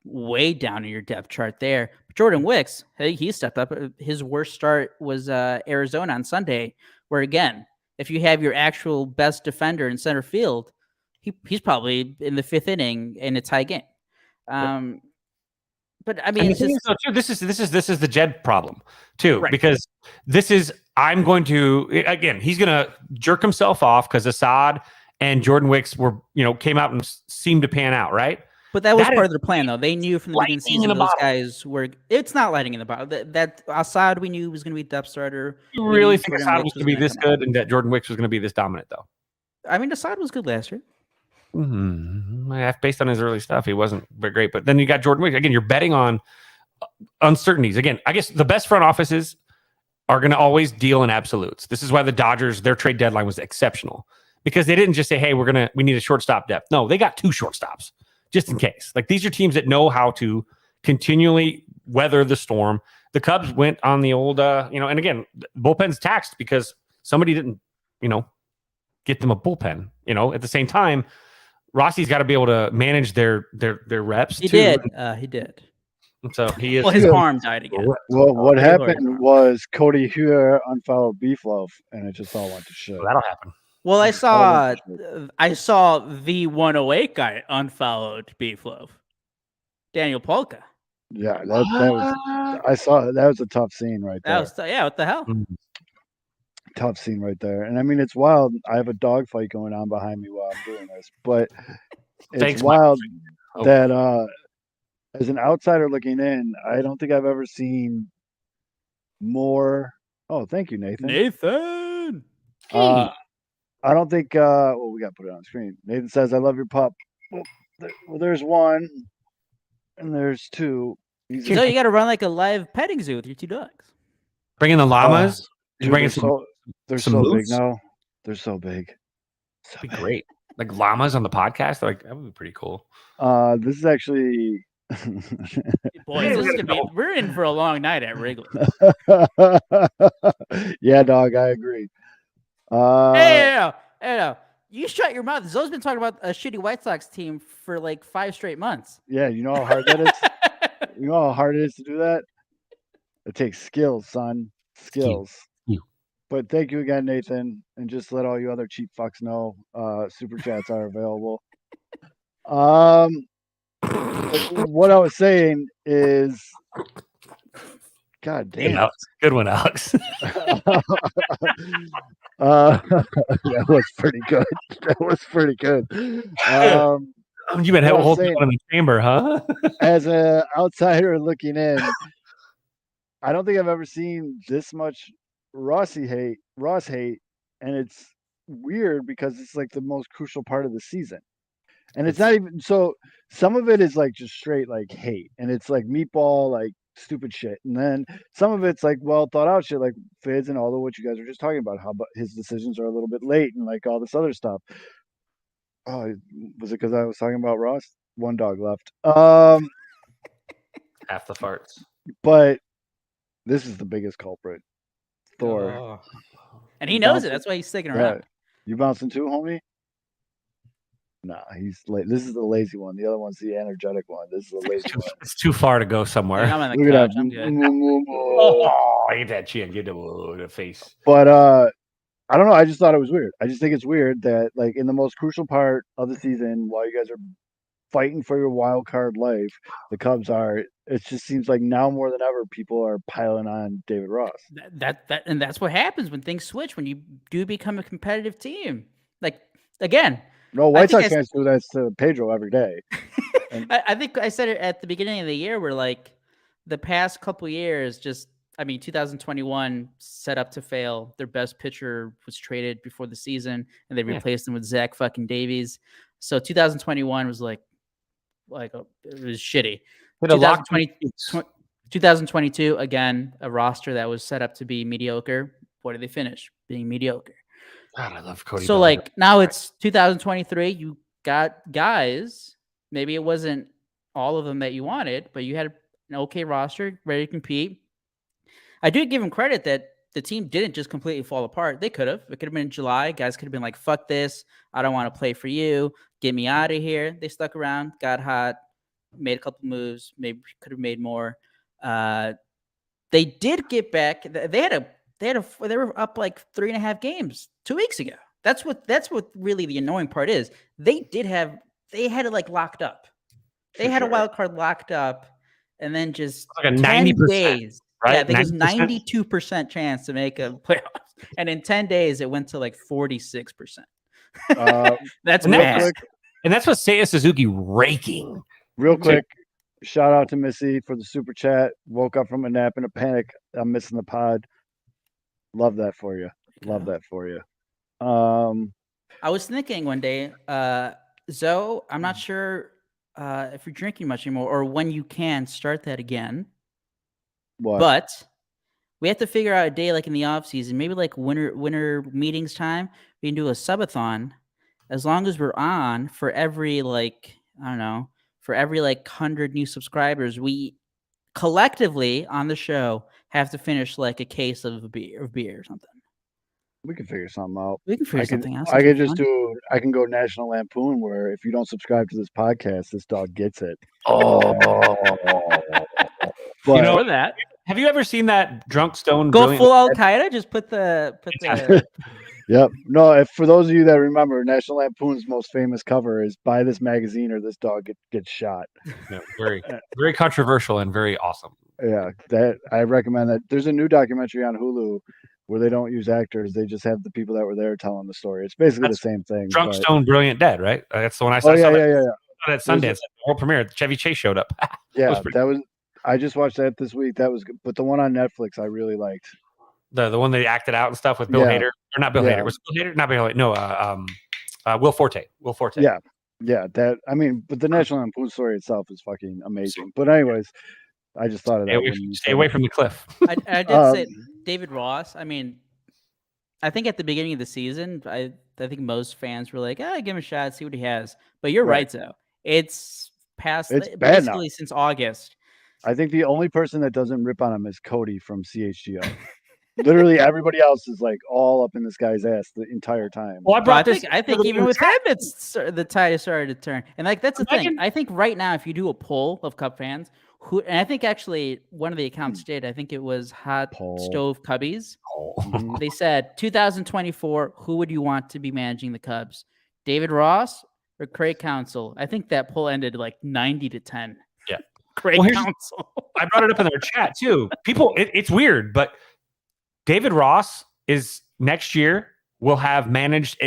way down in your depth chart there. But Jordan Wicks, he stepped up. His worst start was Arizona on Sunday, where again, if you have your actual best defender in center field, he's probably in the 5th inning in a tie game. But it's just, this is the Jed problem too, right? Because he's going to jerk himself off because Assad and Jordan Wicks came out and seemed to pan out, right? But that was part of their plan, though. They knew from the beginning of the season those guys were. It's not lighting in the bottle. That Assad we knew was going to be depth starter. You really think Assad was going to be this good, and that Jordan Wicks was going to be this dominant, though? Assad was good last year. Based on his early stuff, he wasn't very great. But then you got Jordan Wicks. Again, you're betting on uncertainties. Again, I guess the best front offices are going to always deal in absolutes. This is why the Dodgers, their trade deadline was exceptional. Because they didn't just say, hey, we need a shortstop depth. No, they got 2 shortstops just in case. These are teams that know how to continually weather the storm. The Cubs went on the old, and again, the bullpen's taxed because somebody didn't, get them a bullpen. At the same time, Rossi's got to be able to manage their reps. He did. So he is. Well, his arm died again. Well, what Good Lord. happened was Cody Huer unfollowed Beefloaf, and it just all went to shit. That'll happen. Well, I saw Probably the 108 guy unfollowed Beefloaf. Daniel Polka. Yeah, that was. I saw that was a tough scene right That there. was what the hell? Tough scene right there. And I mean, it's wild. I have a dog fight going on behind me while I'm doing this, but it's Thanks, wild Oh. that as an outsider looking in, I don't think I've ever seen more. Oh, thank you, Nathan. Nathan. I don't think. Well, we got to put it on screen. Nathan says, "I love your pup." Well, there's one, and there's two. So you got to run like a live petting zoo with your two dogs. Bringing the llamas. Dude, bringing they're some so moose? big now. They're so big. So That'd be great. Like llamas on the podcast. Like that would be pretty cool. This is actually. Boys, this is gonna be. We're in for a long night at Wrigley. Yeah, dog. I agree. Hey, you shut your mouth. Zoe's been talking about a shitty White Sox team for like 5 straight months. Yeah, you know how hard that is. You know how hard it is to do that. It takes skills, son. Skills. But thank you again, Nathan, and just let all you other cheap fucks know. Super chats are available. What I was saying is, God damn. Good one, Alex. That was pretty good. That was pretty good. You've been holding one in the chamber, huh? As an outsider looking in, I don't think I've ever seen this much Ross hate, and it's weird because it's like the most crucial part of the season. And it's not even so. Some of it is like just straight like hate, and it's like meatball, like stupid shit. And then some of it's like well thought out shit, like Fizz and all of what you guys were just talking about, how his decisions are a little bit late and like all this other stuff. Oh, was it because I was talking about Ross? One dog left. Half the farts. But this is the biggest culprit, Thor. And he knows it. That's why he's sticking around. You bouncing too, homie? Nah, he's late. This is the lazy one. The other one's the energetic one. This is the lazy one. It's too far to go somewhere. I'm on the couch. I'm good. Oh, get that chin. Get the face. But I don't know. I just thought it was weird. I just think it's weird that like in the most crucial part of the season, while you guys are fighting for your wild card life, the Cubs are. It just seems like now more than ever, people are piling on David Ross. And that's what happens when things switch. When you do become a competitive team, like again. No, White Sox fans do that to Pedro every day. I think I said it at the beginning of the year where like the past couple years, 2021 set up to fail. Their best pitcher was traded before the season and they replaced him with Zach fucking Davies. So 2021 was like it was shitty. 2022, again, a roster that was set up to be mediocre. What did they finish? Being mediocre. God, I love Cody. So like now it's 2023. You got guys. Maybe it wasn't all of them that you wanted, but you had an okay roster ready to compete. I do give them credit that the team didn't just completely fall apart. They could have. It could have been in July. Guys could have been like, "Fuck this! I don't want to play for you. Get me out of here." They stuck around, got hot, made a couple moves. Maybe could have made more. They did get back. They were up like 3.5 games 2 weeks ago. That's what really the annoying part is. They had it like locked up. They had a wild card locked up, and then just like a 90%, days. right? Yeah, I think it was 92% chance to make a playoffs, and in 10 days it went to like 46%. That's bad. And that's what Seiya Suzuki raking. Real quick, shout out to Missy for the super chat. Woke up from a nap in a panic. I'm missing the pod. Love that for you. Love that for you. I was thinking one day, Zoe, I'm not sure if you're drinking much anymore or when you can start that again. What? But we have to figure out a day like in the off season, maybe like winter meetings time. We can do a subathon as long as we're on for every like, I don't know, for every like 100 new subscribers, we collectively on the show have to finish like a case of beer or something. We can figure something out. We can figure something else. I can go National Lampoon where if you don't subscribe to this podcast, this dog gets it. Oh, But You know, Or that. have you ever seen that Drunk Stone? Go Brilliant full Al Qaeda. Just put the yep. No, if for those of you that remember, National Lampoon's most famous cover is "Buy this magazine or this dog gets shot." No, very, very controversial and very awesome. Yeah, that I recommend that. There's a new documentary on Hulu where they don't use actors; they just have the people that were there telling the story. It's basically That's the same thing. Drunk but- Stone, Brilliant Dead, right? That's the one I saw. Oh I saw yeah, that, yeah, yeah, yeah. saw that Sundance, the whole premiere. Chevy Chase showed up. Yeah, pretty that was. I just watched that this week. That was good. But the one on Netflix I really liked. The one they acted out and stuff with Bill Yeah. Hader, or not Bill Yeah. Hader? Was it Bill Hader? Not Bill Hader. No, Will Forte. Will Forte. Yeah, yeah. That I mean, but the National Lampoon story itself is fucking amazing. But anyways, I just thought of that. Stay away from the cliff. I did say David Ross. I mean, I think at the beginning of the season, I think most fans were like, give him a shot, see what he has. But you're right, though. It's past It's bad now. basically since August. I think the only person that doesn't rip on him is Cody from CHGO. Literally everybody else is like all up in this guy's ass the entire time. Well, I think even with him, the tide has started to turn. And like that's the thing. I think right now, if you do a poll of Cub fans, and I think actually one of the accounts did. I think it was Hot Stove Cubbies. They said 2024. Who would you want to be managing the Cubs? David Ross or Craig Counsell? I think that poll ended like 90-10. Yeah, Craig Counsell. I brought it up in our chat too. People, it's weird, but David Ross is next year will have managed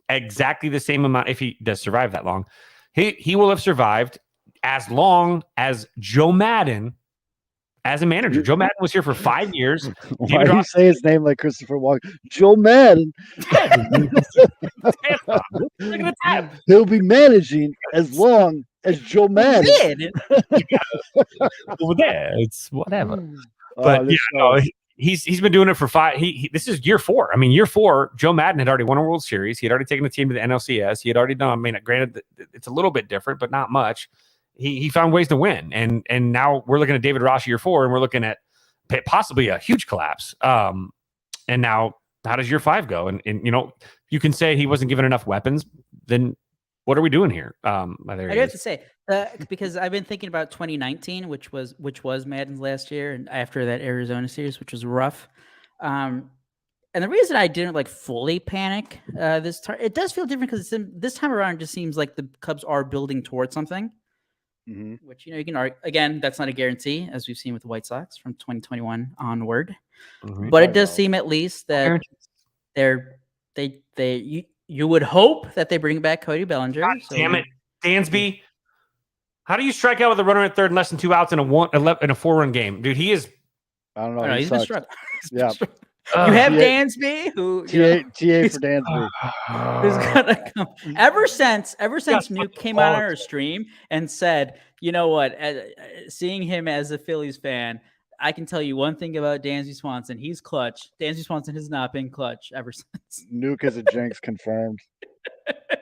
exactly the same amount if he does survive that long. He will have survived as long as Joe Madden as a manager. Joe Madden was here for 5 years. Why do you say his name like Christopher Walken? Joe Madden. He'll be managing as long as Joe Madden. Over there, it's whatever. But he's been doing it for 5. This is year 4. I mean, year 4, Joe Madden had already won a World Series. He had already taken the team to the NLCS. He had already done. I mean, granted, it's a little bit different, but not much. He found ways to win, and now we're looking at David Ross year 4, and we're looking at possibly a huge collapse. And now, how does year 5 go? And you can say he wasn't given enough weapons. Then what are we doing here? I have to say because I've been thinking about 2019, which was Madden's last year, and after that Arizona series, which was rough. And the reason I didn't like fully panic it does feel different because this time around it just seems like the Cubs are building towards something. Mm-hmm. Which you can argue again. That's not a guarantee, as we've seen with the White Sox from 2021 onward. Mm-hmm. But it does seem at least that you would hope that they bring back Cody Bellinger. God damn it, Dansby! How do you strike out with a runner at third and less than 2 outs in a 4-run game, dude? He is. I don't know. He's been struck. Yeah. You have Dansby, who TA for Dansby. Who's gonna come ever since Nuke came on our stream and said, you know what? Seeing him as a Phillies fan, I can tell you one thing about Dansby Swanson. He's clutch. Dansby Swanson has not been clutch ever since. Nuke is a jinx confirmed.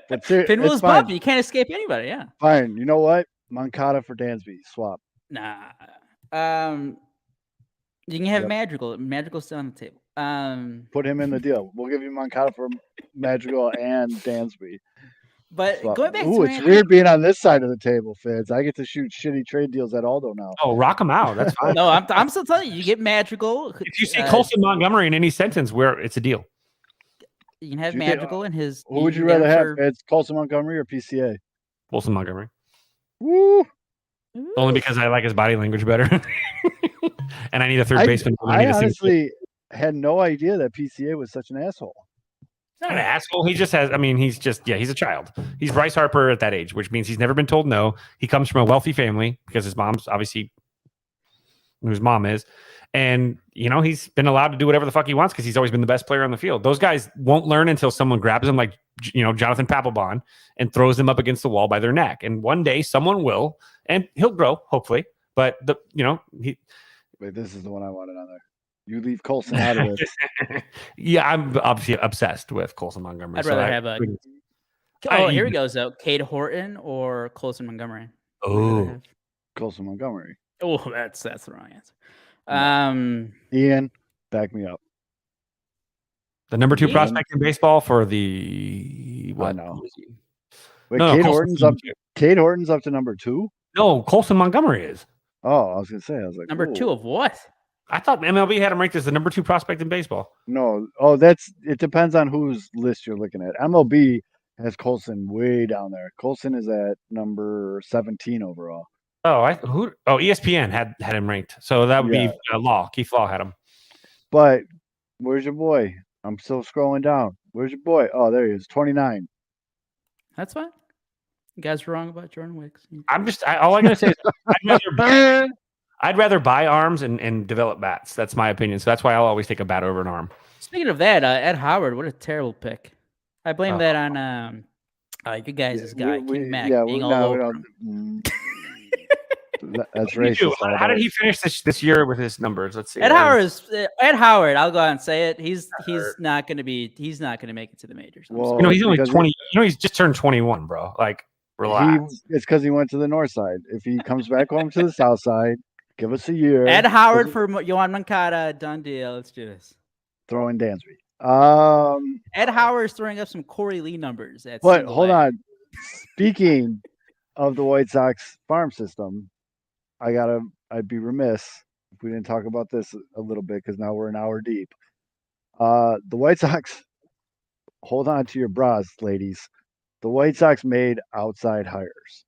But Pinwheel is puppy. You can't escape anybody. Yeah. Fine. You know what? Moncada for Dansby. Swap. Nah. You can have Madrigal. Madrigal's still on the table. Put him in the deal. We'll give you Moncada for Madrigal and Dansby. But going back to it's weird being on this side of the table, Fids. I get to shoot shitty trade deals at Aldo now. Oh, rock him out. That's fine. No, I'm still telling you. You get Madrigal. If you say Colson Montgomery in any sentence, where it's a deal. You can have Madrigal and his. Who would you rather have, Fids? Colson Montgomery or PCA? Colson Montgomery. Woo! Only because I like his body language better. And I need a third baseman. I honestly had no idea that PCA was such an asshole. Not an asshole. He just has. I mean, he's a child. He's Bryce Harper at that age, which means he's never been told no. He comes from a wealthy family because his mom's obviously whose mom is, and he's been allowed to do whatever the fuck he wants because he's always been the best player on the field. Those guys won't learn until someone grabs them, like Jonathan Papelbon, and throws them up against the wall by their neck. And one day someone will, and he'll grow, hopefully. But Wait, this is the one I wanted on there. You leave Colson out of it. Yeah, I'm obviously obsessed with Colson Montgomery. I'd rather have a. Here he goes though. Cade Horton or Colson Montgomery. Oh, Colson Montgomery. Oh, that's the wrong answer. Ian, back me up. The number 2 prospect in baseball for the. What? I know. Wait, Cade Horton's up to number 2. No, Colson Montgomery is. Oh, I was gonna say, I was like, Number 2 ooh. of what? I thought MLB had him ranked as the number 2 prospect in baseball. No. Oh, it depends on whose list you're looking at. MLB has Colson way down there. Colson is at number 17 overall. ESPN had him ranked. So that would Yeah. be Law. Keith Law had him. But where's your boy? I'm still scrolling down. Where's your boy? Oh, there he is, 29. That's fine. You guys were wrong about Jordan Wicks. All I'm gonna say is I'd rather buy arms and develop bats. That's my opinion. So that's why I'll always take a bat over an arm. Speaking of that, Ed Howard, what a terrible pick. I blame that on you guys' guy, King Mac, being all over him. That's racist. How did he finish this year with his numbers? Let's see. Ed Howard. I'll go out and say it. He's not going to make it to the majors. Well, he's only 20. He's just turned 21, bro. Like, relax. It's because he went to the north side. If he comes back home to the south side, give us a year. Ed Howard for Yohan Moncada, done deal. Let's do this. Throwing Dansby. Ed Howard's throwing up some Corey Lee numbers. But hold on. Speaking of the White Sox farm system, I'd be remiss if we didn't talk about this a little bit because now we're an hour deep. The White Sox, hold on to your bras, ladies. The White Sox made outside hires.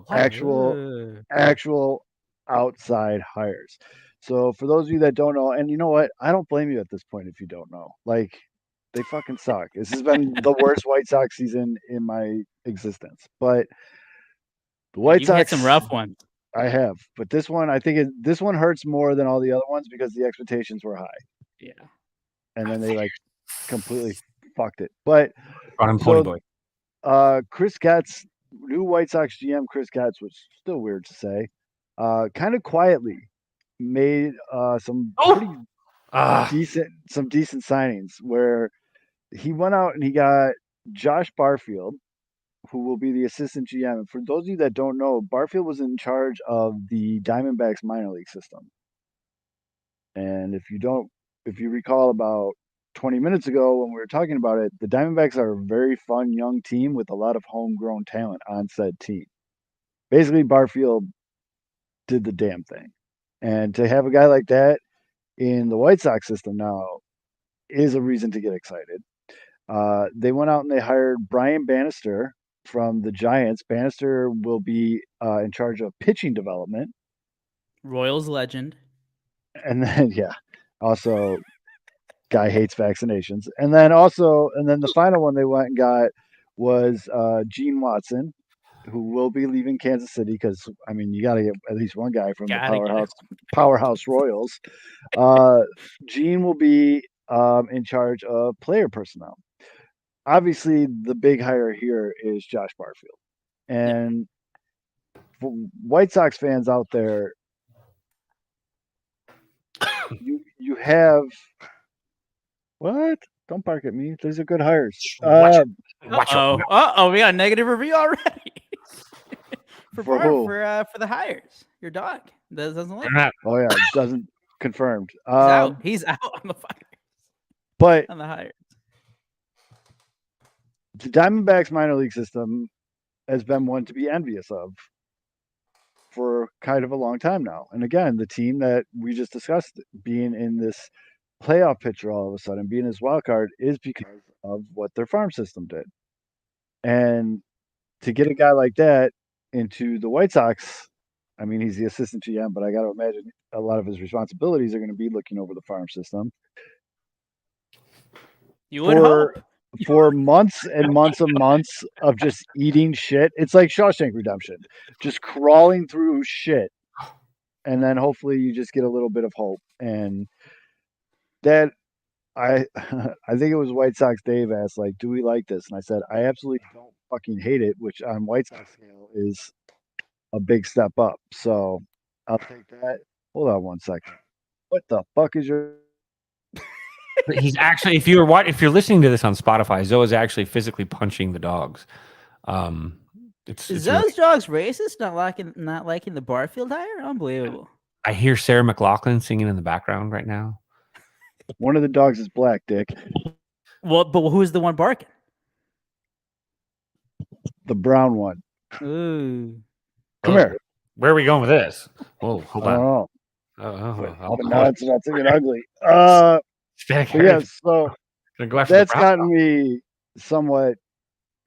Actual outside hires. So for those of you that don't know, and you know what? I don't blame you at this point if you don't know. Like, they fucking suck. This has been the worst White Sox season in my existence. But the White Sox had some rough ones. I have, but this one, I think this one hurts more than all the other ones because the expectations were high. Yeah, and then they completely fucked it. But Chris Getz, new White Sox GM Chris Getz, which is still weird to say, kind of quietly made some decent signings where he went out and he got Josh Barfield, who will be the assistant GM. And for those of you that don't know, Barfield was in charge of the Diamondbacks minor league system. And if you recall about 20 minutes ago when we were talking about it, the Diamondbacks are a very fun young team with a lot of homegrown talent on said team. Basically, Barfield did the damn thing. And to have a guy like that in the White Sox system now is a reason to get excited. They went out and they hired Brian Bannister from the Giants. Bannister will be in charge of pitching development. Royals legend. And then, also guy hates vaccinations. And then the final one they went and got was Gene Watson, who will be leaving Kansas City because, I mean, you got to get at least one guy from the powerhouse Royals. Gene will be in charge of player personnel. Obviously, the big hire here is Josh Barfield. And for White Sox fans out there, you have what? Don't bark at me. These are good hires. We got a negative review already. for who? For the hires. Your dog doesn't like it. Oh yeah, doesn't confirmed. He's out on the fires. But on the hires. The Diamondbacks minor league system has been one to be envious of for kind of a long time now. And again, the team that we just discussed being in this playoff picture all of a sudden, being this wild card, is because of what their farm system did. And to get a guy like that into the White Sox, I mean, he's the assistant GM, but I got to imagine a lot of his responsibilities are going to be looking over the farm system. You would hope. For months and months and months of just eating shit. It's like Shawshank Redemption, just crawling through shit. And then hopefully you just get a little bit of hope. And that, I think it was White Sox Dave asked, like, do we like this? And I said, I absolutely don't fucking hate it, which on White Sox scale is a big step up. So I'll take that. Hold on one second. What the fuck is your... He's actually, if you're listening to this on Spotify, Zoe is actually physically punching the dogs. Is those dogs racist? Not liking the Barfield hire? Unbelievable. I hear Sarah McLachlan singing in the background right now. One of the dogs is black, Dick. Well, but who's the one barking? The brown one. Ooh. Come here. Where are we going with this? Whoa, hold I don't on. know. Oh, But now it's not to get ugly. But yeah, so gonna go after that's the Browns. gotten me somewhat.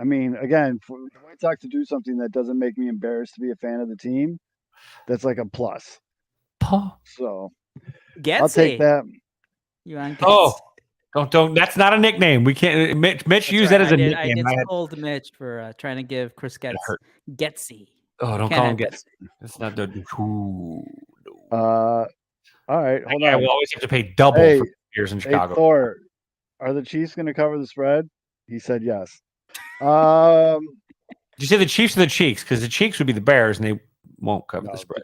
I mean, again, for the White Sox to do something that doesn't make me embarrassed to be a fan of the team, that's like a plus. So I'll take Getsy. that. You on Getsy? Oh, don't. That's not a nickname. We can't. Mitch That's used right. that as a I nickname. did I had- scold Mitch for trying to give Chris Getz hurt. Getsy. Oh, don't Can't call him have Getz. That's not the. Ooh, no. All right, hold I on. will always have to pay double Hey, for beers in Hey Chicago. Thor, are the Chiefs going to cover the spread? He said yes. Did you say the Chiefs or the Cheeks? Because the Cheeks would be the Bears, and they won't cover no, the spread.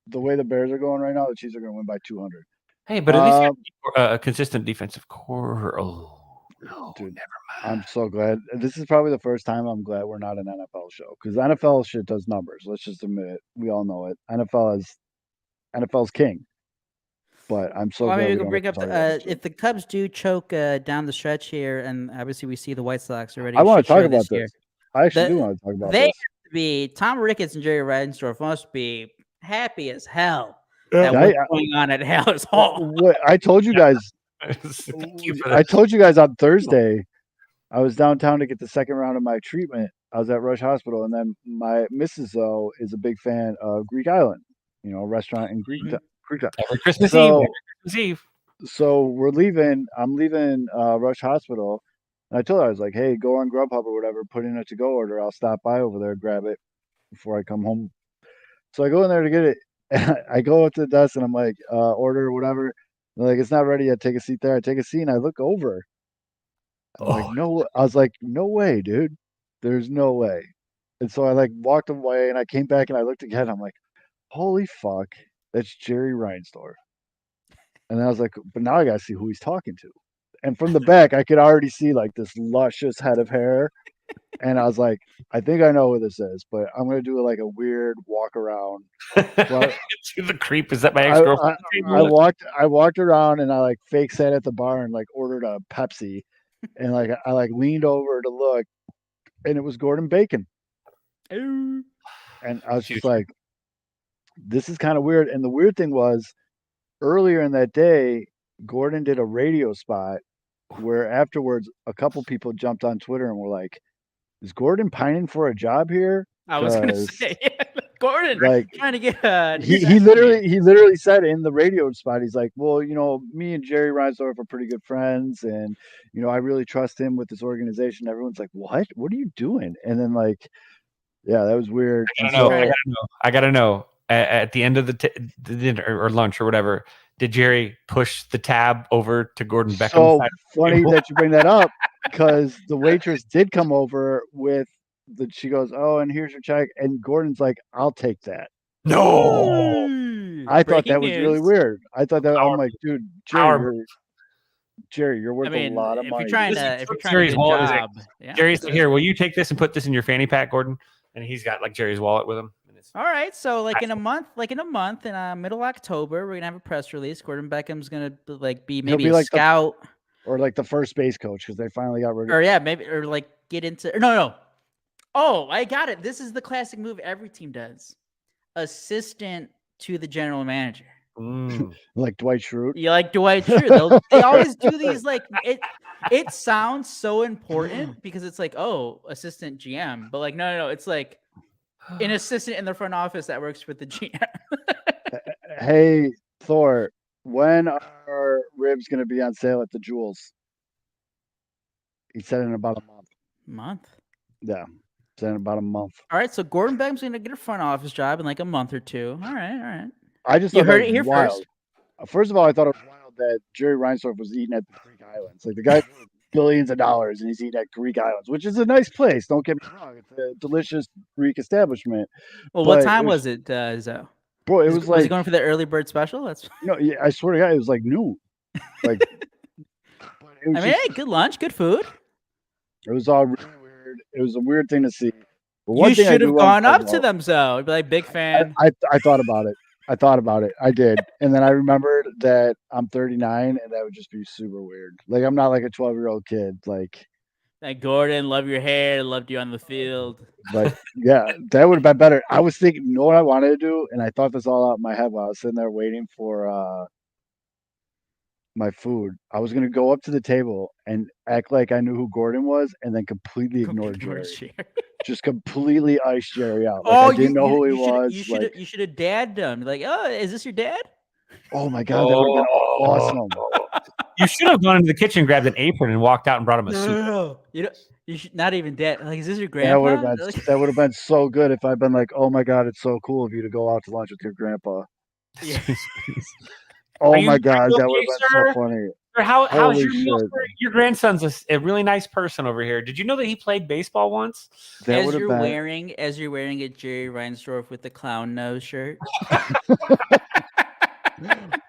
The way the Bears are going right now, the Chiefs are going to win by 200. Hey, but at least you have a consistent defensive core. Oh, no, dude, never mind. I'm so glad. This is probably the first time I'm glad we're not an NFL show because NFL shit does numbers. Let's just admit it. We all know it. NFL's king. But I'm so glad we can don't bring have up to talk about if the Cubs do choke down the stretch here, and obviously we see the White Sox already. I want to talk shit show about year. this. I actually do want to talk about They this. have to be Tom Ricketts and Jerry Reinsdorf must be happy as hell that what's going on at Haller's Hall. I told you guys. Thank you for I told you guys on Thursday. I was downtown to get the second round of my treatment. I was at Rush Hospital, and then my missus though is a big fan of Greek Island, a restaurant in Greek Town. Every Christmas Eve. So we're leaving. I'm leaving Rush Hospital, and I told her, I was like, "Hey, go on Grubhub or whatever, put in a to-go order. I'll stop by over there, grab it before I come home." So I go in there to get it. And I go up to the desk, and I'm like, "Order or whatever." They're like, "It's not ready yet. Take a seat there." I take a seat, and I look over. I'm like, no. I was like, "No way, dude. There's no way." And so I like walked away, and I came back, and I looked again. I'm like, "Holy fuck, that's Jerry Reinsdorf." And I was like, but now I got to see who he's talking to. And from the back, I could already see like this luscious head of hair. And I was like, I think I know who this is, but I'm going to do like a weird walk around. So the creep is that my ex-girlfriend? I walked around and I like fake sat at the bar and like ordered a Pepsi. And like I like leaned over to look, and it was Gordon Bacon. And I was just like, this is kind of weird. And the weird thing was, earlier in that day, Gordon did a radio spot where afterwards a couple people jumped on Twitter and were like, "Is Gordon pining for a job here?" I was going to say, Gordon, like trying to get he literally said in the radio spot, he's like, "Well, me and Jerry Reinsdorf are pretty good friends, and I really trust him with this organization." Everyone's like, "What? What are you doing?" And then like, yeah, that was weird. I gotta know. At the end of the dinner or lunch or whatever, did Jerry push the tab over to Gordon Beckham? So funny that you bring that up, because the waitress did come over with she goes, "Oh, and here's your check," and Gordon's like, "I'll take that." No, I thought that was really weird. I thought that I'm like, dude, Jerry, you're worth a lot of money. If you're trying to job, Jerry's here. Will you take this and put this in your fanny pack, Gordon? And he's got like Jerry's wallet with him. All right, so in a month, in middle October, we're gonna have a press release. Gordon Beckham's gonna be maybe a scout or like the first base coach because they finally got rid of. Or maybe get into no. Oh, I got it. This is the classic move every team does: assistant to the general manager. Like Dwight Schrute. You like Dwight Schrute? They always do these It sounds so important because it's like, oh, assistant GM, but no, it's like an assistant in the front office that works with the GM. Hey, Thor, when are ribs going to be on sale at the Jewels? He said in about a month. Yeah, said in about a month. All right, so Gordon Beckham's going to get a front office job in like a month or two. All right. I just you heard it here wild. first. First of all, I thought it was wild that Jerry Reinsdorf was eating at the Greek Islands. Like the guy billions of dollars and he's eating at Greek Islands, which is a nice place. Don't get me wrong; it's a delicious Greek establishment. Well, what time was it, Zoe? Bro, it was like he going for the early bird special? Yeah, I swear to God, it was like noon. Like, hey, good lunch, good food. It was all really weird. It was a weird thing to see. But you should have gone up to them, Zoe. Be like, big fan. I thought about it. I did. And then I remembered that I'm 39 and that would just be super weird. Like, I'm not like a 12-year-old kid. Like, Like Gordon, love your hair, loved you on the field. Like, yeah, that would have been better. I was thinking, you know what I wanted to do, and I thought this all out in my head while I was sitting there waiting for my food. I was gonna go up to the table and act like I knew who Gordon was, and then completely ignore Jerry. Just completely ice Jerry out. Like I didn't know who he was. You should have dadded him. Like, oh, is this your dad? Oh my god, that would have been awesome. You should have gone into the kitchen, grabbed an apron, and walked out and brought him a soup. No. You should not even dad. Like, is this your grandpa? That would have been so good if I'd been like, oh my god, it's so cool of you to go out to lunch with your grandpa. Yeah. Oh my god, that would have been so funny. How's your meal? Your grandson's a really nice person over here. Did you know that he played baseball once? As you're wearing a Jerry Reinsdorf with the clown nose shirt.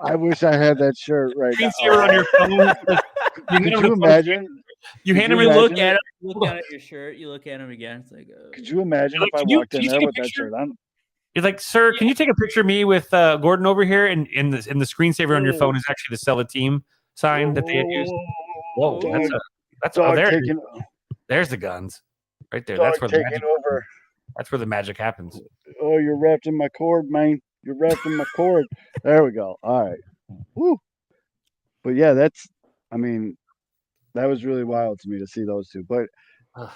I wish I had that shirt right now. On your phone. Could you imagine? You hand him a look at him. Look down at your shirt. You look at him again. It's like, could you imagine if I walked in there with that shirt on? You're like, sir, can you take a picture of me with Gordon over here? And in the screensaver on your phone is actually the sell a team sign that they had used. Whoa, there's the guns right there. That's where the magic over. That's where the magic happens. Oh, you're wrapped in my cord, man. You're wrapped in my cord. There we go. All right. Woo. But yeah, that was really wild to me to see those two. But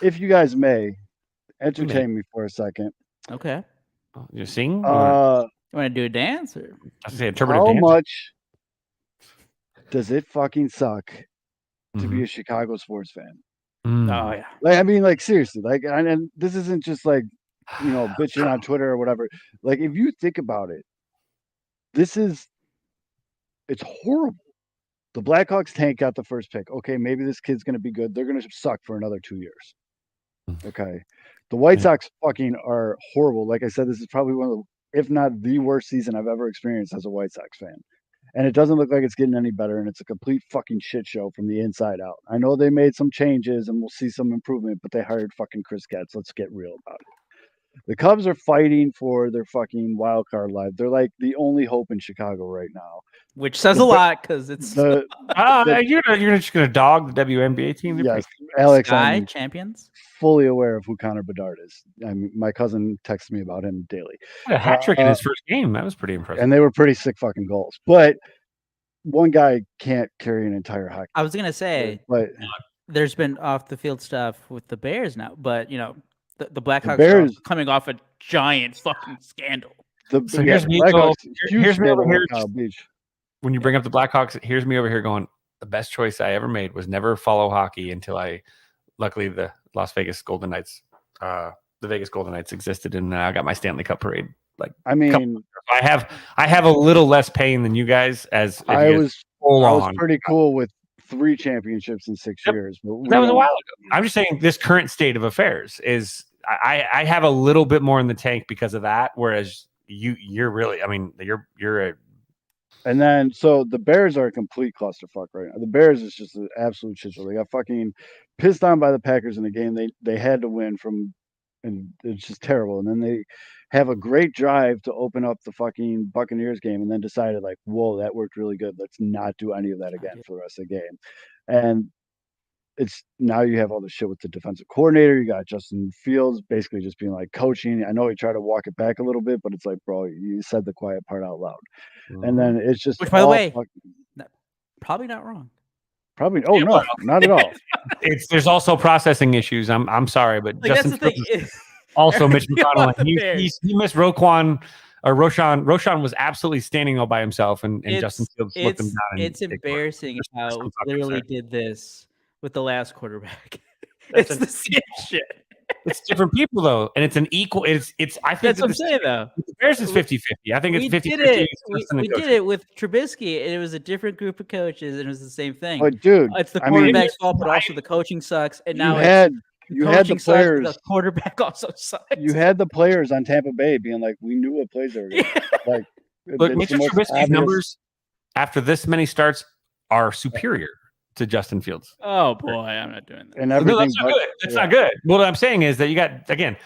if you guys may entertain me for a second. Okay. You sing? You want to do a dance? Or? I say interpretive dance. How much does it fucking suck to be a Chicago sports fan? Oh yeah. Like seriously, and this isn't just like, bitching on Twitter or whatever. Like if you think about it, it's horrible. The Blackhawks tank got the first pick. Okay, maybe this kid's going to be good. They're going to suck for another 2 years. Okay. The White Sox fucking are horrible. Like I said, this is probably one of the, if not the worst season I've ever experienced as a White Sox fan. And it doesn't look like it's getting any better, and it's a complete fucking shit show from the inside out. I know they made some changes, and we'll see some improvement, but they hired fucking Chris Getz. Let's get real about it. The Cubs are fighting for their fucking wild card life. They're like the only hope in Chicago right now. Which says a lot because it's you're just gonna dog the WNBA team. Yes, Alex, I'm champions. Fully aware of who Connor Bedard is. My cousin texts me about him daily. A hat trick in his first game. That was pretty impressive. And they were pretty sick fucking goals. But one guy can't carry an entire hockey. I was gonna say, but there's been off the field stuff with the Bears now, but the Blackhawks are coming off a giant fucking scandal. Here's me over here. When you bring up the Blackhawks, here's me over here going, the best choice I ever made was never follow hockey until luckily the Las Vegas Golden Knights, the Vegas Golden Knights existed, and I got my Stanley Cup parade. I have a little less pain than you guys. I was pretty cool with 3 championships in 6 years. But that was a while ago. I'm just saying this current state of affairs is I have a little bit more in the tank because of that, whereas you're really, you're a. And then, so the Bears are a complete clusterfuck right now. The Bears is just an absolute shit show. They got fucking pissed on by the Packers in a game they had to win from, and it's just terrible. And then they have a great drive to open up the fucking Buccaneers game, and then decided like, whoa, that worked really good. Let's not do any of that again for the rest of the game. And it's now you have all the shit with the defensive coordinator. You got Justin Fields basically just being like coaching. I know he tried to walk it back a little bit, but it's like, bro, you said the quiet part out loud. And then it's just, which by the way, probably not wrong. Probably. Oh no, not at all. There's also processing issues. I'm sorry, but Justin Fields also Mitch McConnell. He missed Roshan was absolutely standing all by himself, and Justin Fields looked him down. It's embarrassing how we literally did this with the last quarterback. It's the same shit. It's different people though, and it's an equal. I think that's what I'm saying though. The Bears is 50-50. I think it's 50-50. We did it with Trubisky, and it was a different group of coaches, and it was the same thing. But dude, it's the quarterback's fault, but also the coaching sucks. And now you had the players. The quarterback also sucks. You had the players on Tampa Bay being like, "We knew what plays they were going to like." But Mitchell Trubisky's numbers after this many starts are superior to Justin Fields. Oh boy, I'm not doing that. And everything, that's not good. That's not good. What I'm saying is that you got, again,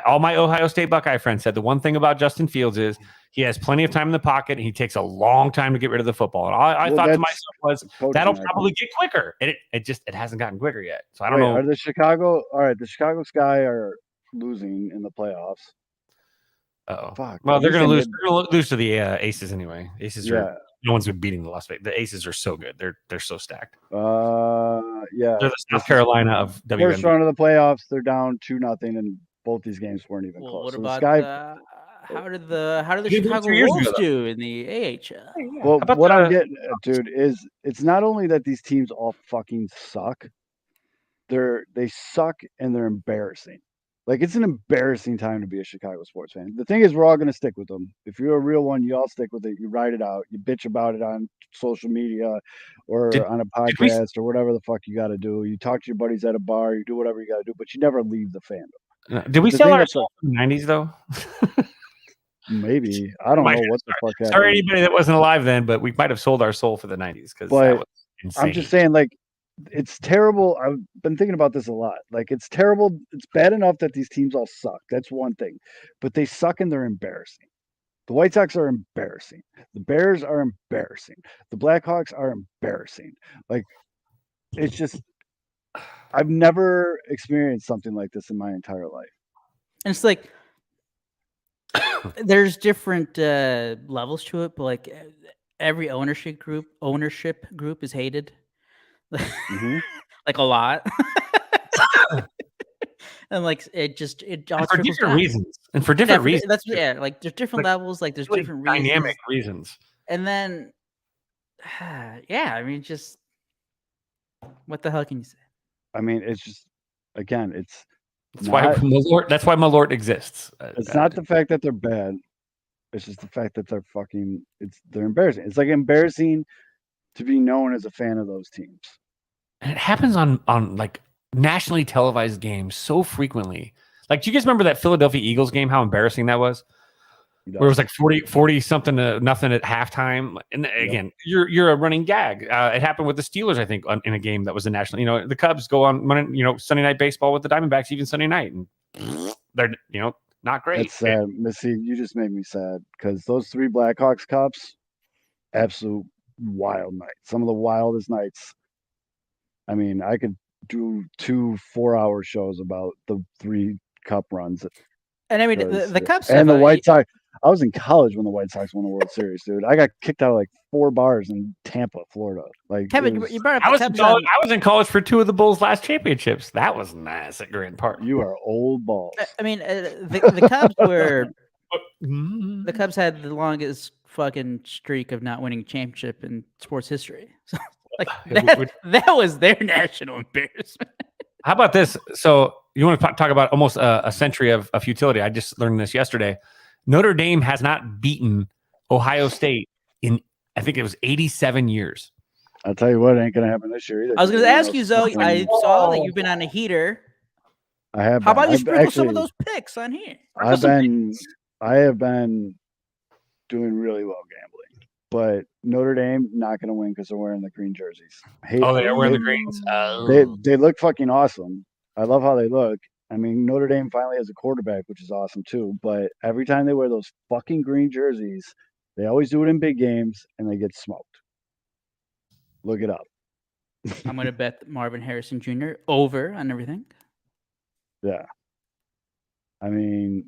all my Ohio State Buckeye friends said the one thing about Justin Fields is he has plenty of time in the pocket and he takes a long time to get rid of the football. And I thought to myself was that'll probably get quicker. And it hasn't gotten quicker yet. So I don't know. Are the Chicago Sky are losing in the playoffs? Oh, fuck. Well, they're going to lose. They're going to lose to the Aces anyway. Aces are no one's been beating the Las Vegas. The Aces are so good. They're so stacked. Yeah. They're the South Carolina of WNBA. First round of the playoffs, they're down 2-0, and both these games weren't even close. What so about Sky? How did the Chicago Wolves do in the AHL? Well, what I'm getting at, dude, is it's not only that these teams all fucking suck. They suck and they're embarrassing. Like, it's an embarrassing time to be a Chicago sports fan. The thing is, we're all going to stick with them. If you're a real one, you all stick with it. You ride it out. You bitch about it on social media or on a podcast or whatever the fuck you got to do. You talk to your buddies at a bar. You do whatever you got to do, but you never leave the fandom. Did we sell our soul in the 90s, though? Maybe. I don't know what the fuck happened. Sorry, anybody that wasn't alive then, but we might have sold our soul for the 90s because that was insane. I'm just saying, like, it's terrible. I've been thinking about this a lot. Like, it's terrible. It's bad enough that these teams all suck. That's one thing. But they suck and they're embarrassing. The White Sox are embarrassing. The Bears are embarrassing. The Blackhawks are embarrassing. Like, it's just, I've never experienced something like this in my entire life. And it's like, there's different levels to it, but like every ownership group is hated. Mm-hmm. Like a lot. And like it all for different reasons. And for different reasons. That's like there's different levels, like there's different dynamic reasons. And then I mean, just what the hell can you say? I mean, it's just, again, that's why Malort exists. It's not the fact that they're bad. It's just the fact that they're embarrassing. It's like embarrassing to be known as a fan of those teams. And it happens on like nationally televised games so frequently. Like, do you guys remember that Philadelphia Eagles game? How embarrassing that was? Where it was like 40 something to nothing at halftime. And again, you're a running gag. It happened with the Steelers, I think, in a game that was a national. The Cubs go on Sunday night baseball with the Diamondbacks even Sunday night, and they're not great. It's sad, Missy. You just made me sad because those 3 Blackhawks Cups, absolute wild nights. Some of the wildest nights. I mean, I could do 2 4-hour shows about the 3 Cup runs. And I mean, the Cubs and the White Sox. I was in college when the White Sox won the World Series, dude. I got kicked out of like 4 bars in Tampa, Florida. Like, Kevin, you brought up I was in college for 2 of the Bulls' last championships. That was nice at Grant Park. You are old balls. I mean, the Cubs were. The Cubs had the longest fucking streak of not winning a championship in sports history. So, like that was their national embarrassment. How about this? So you want to talk about almost a century of futility? I just learned this yesterday. Notre Dame has not beaten Ohio State in, I think it was 87 years. I'll tell you what, it ain't going to happen this year either. I was going to ask you, Zoe, I saw that you've been on a heater. I have. How about you sprinkle some of those picks on here? I have been doing really well gambling, but Notre Dame not going to win because they're wearing the green jerseys. They are wearing the greens. They look fucking awesome. I love how they look. I mean, Notre Dame finally has a quarterback, which is awesome too. But every time they wear those fucking green jerseys, they always do it in big games, and they get smoked. Look it up. I'm going to bet Marvin Harrison Jr. over on everything. Yeah. I mean,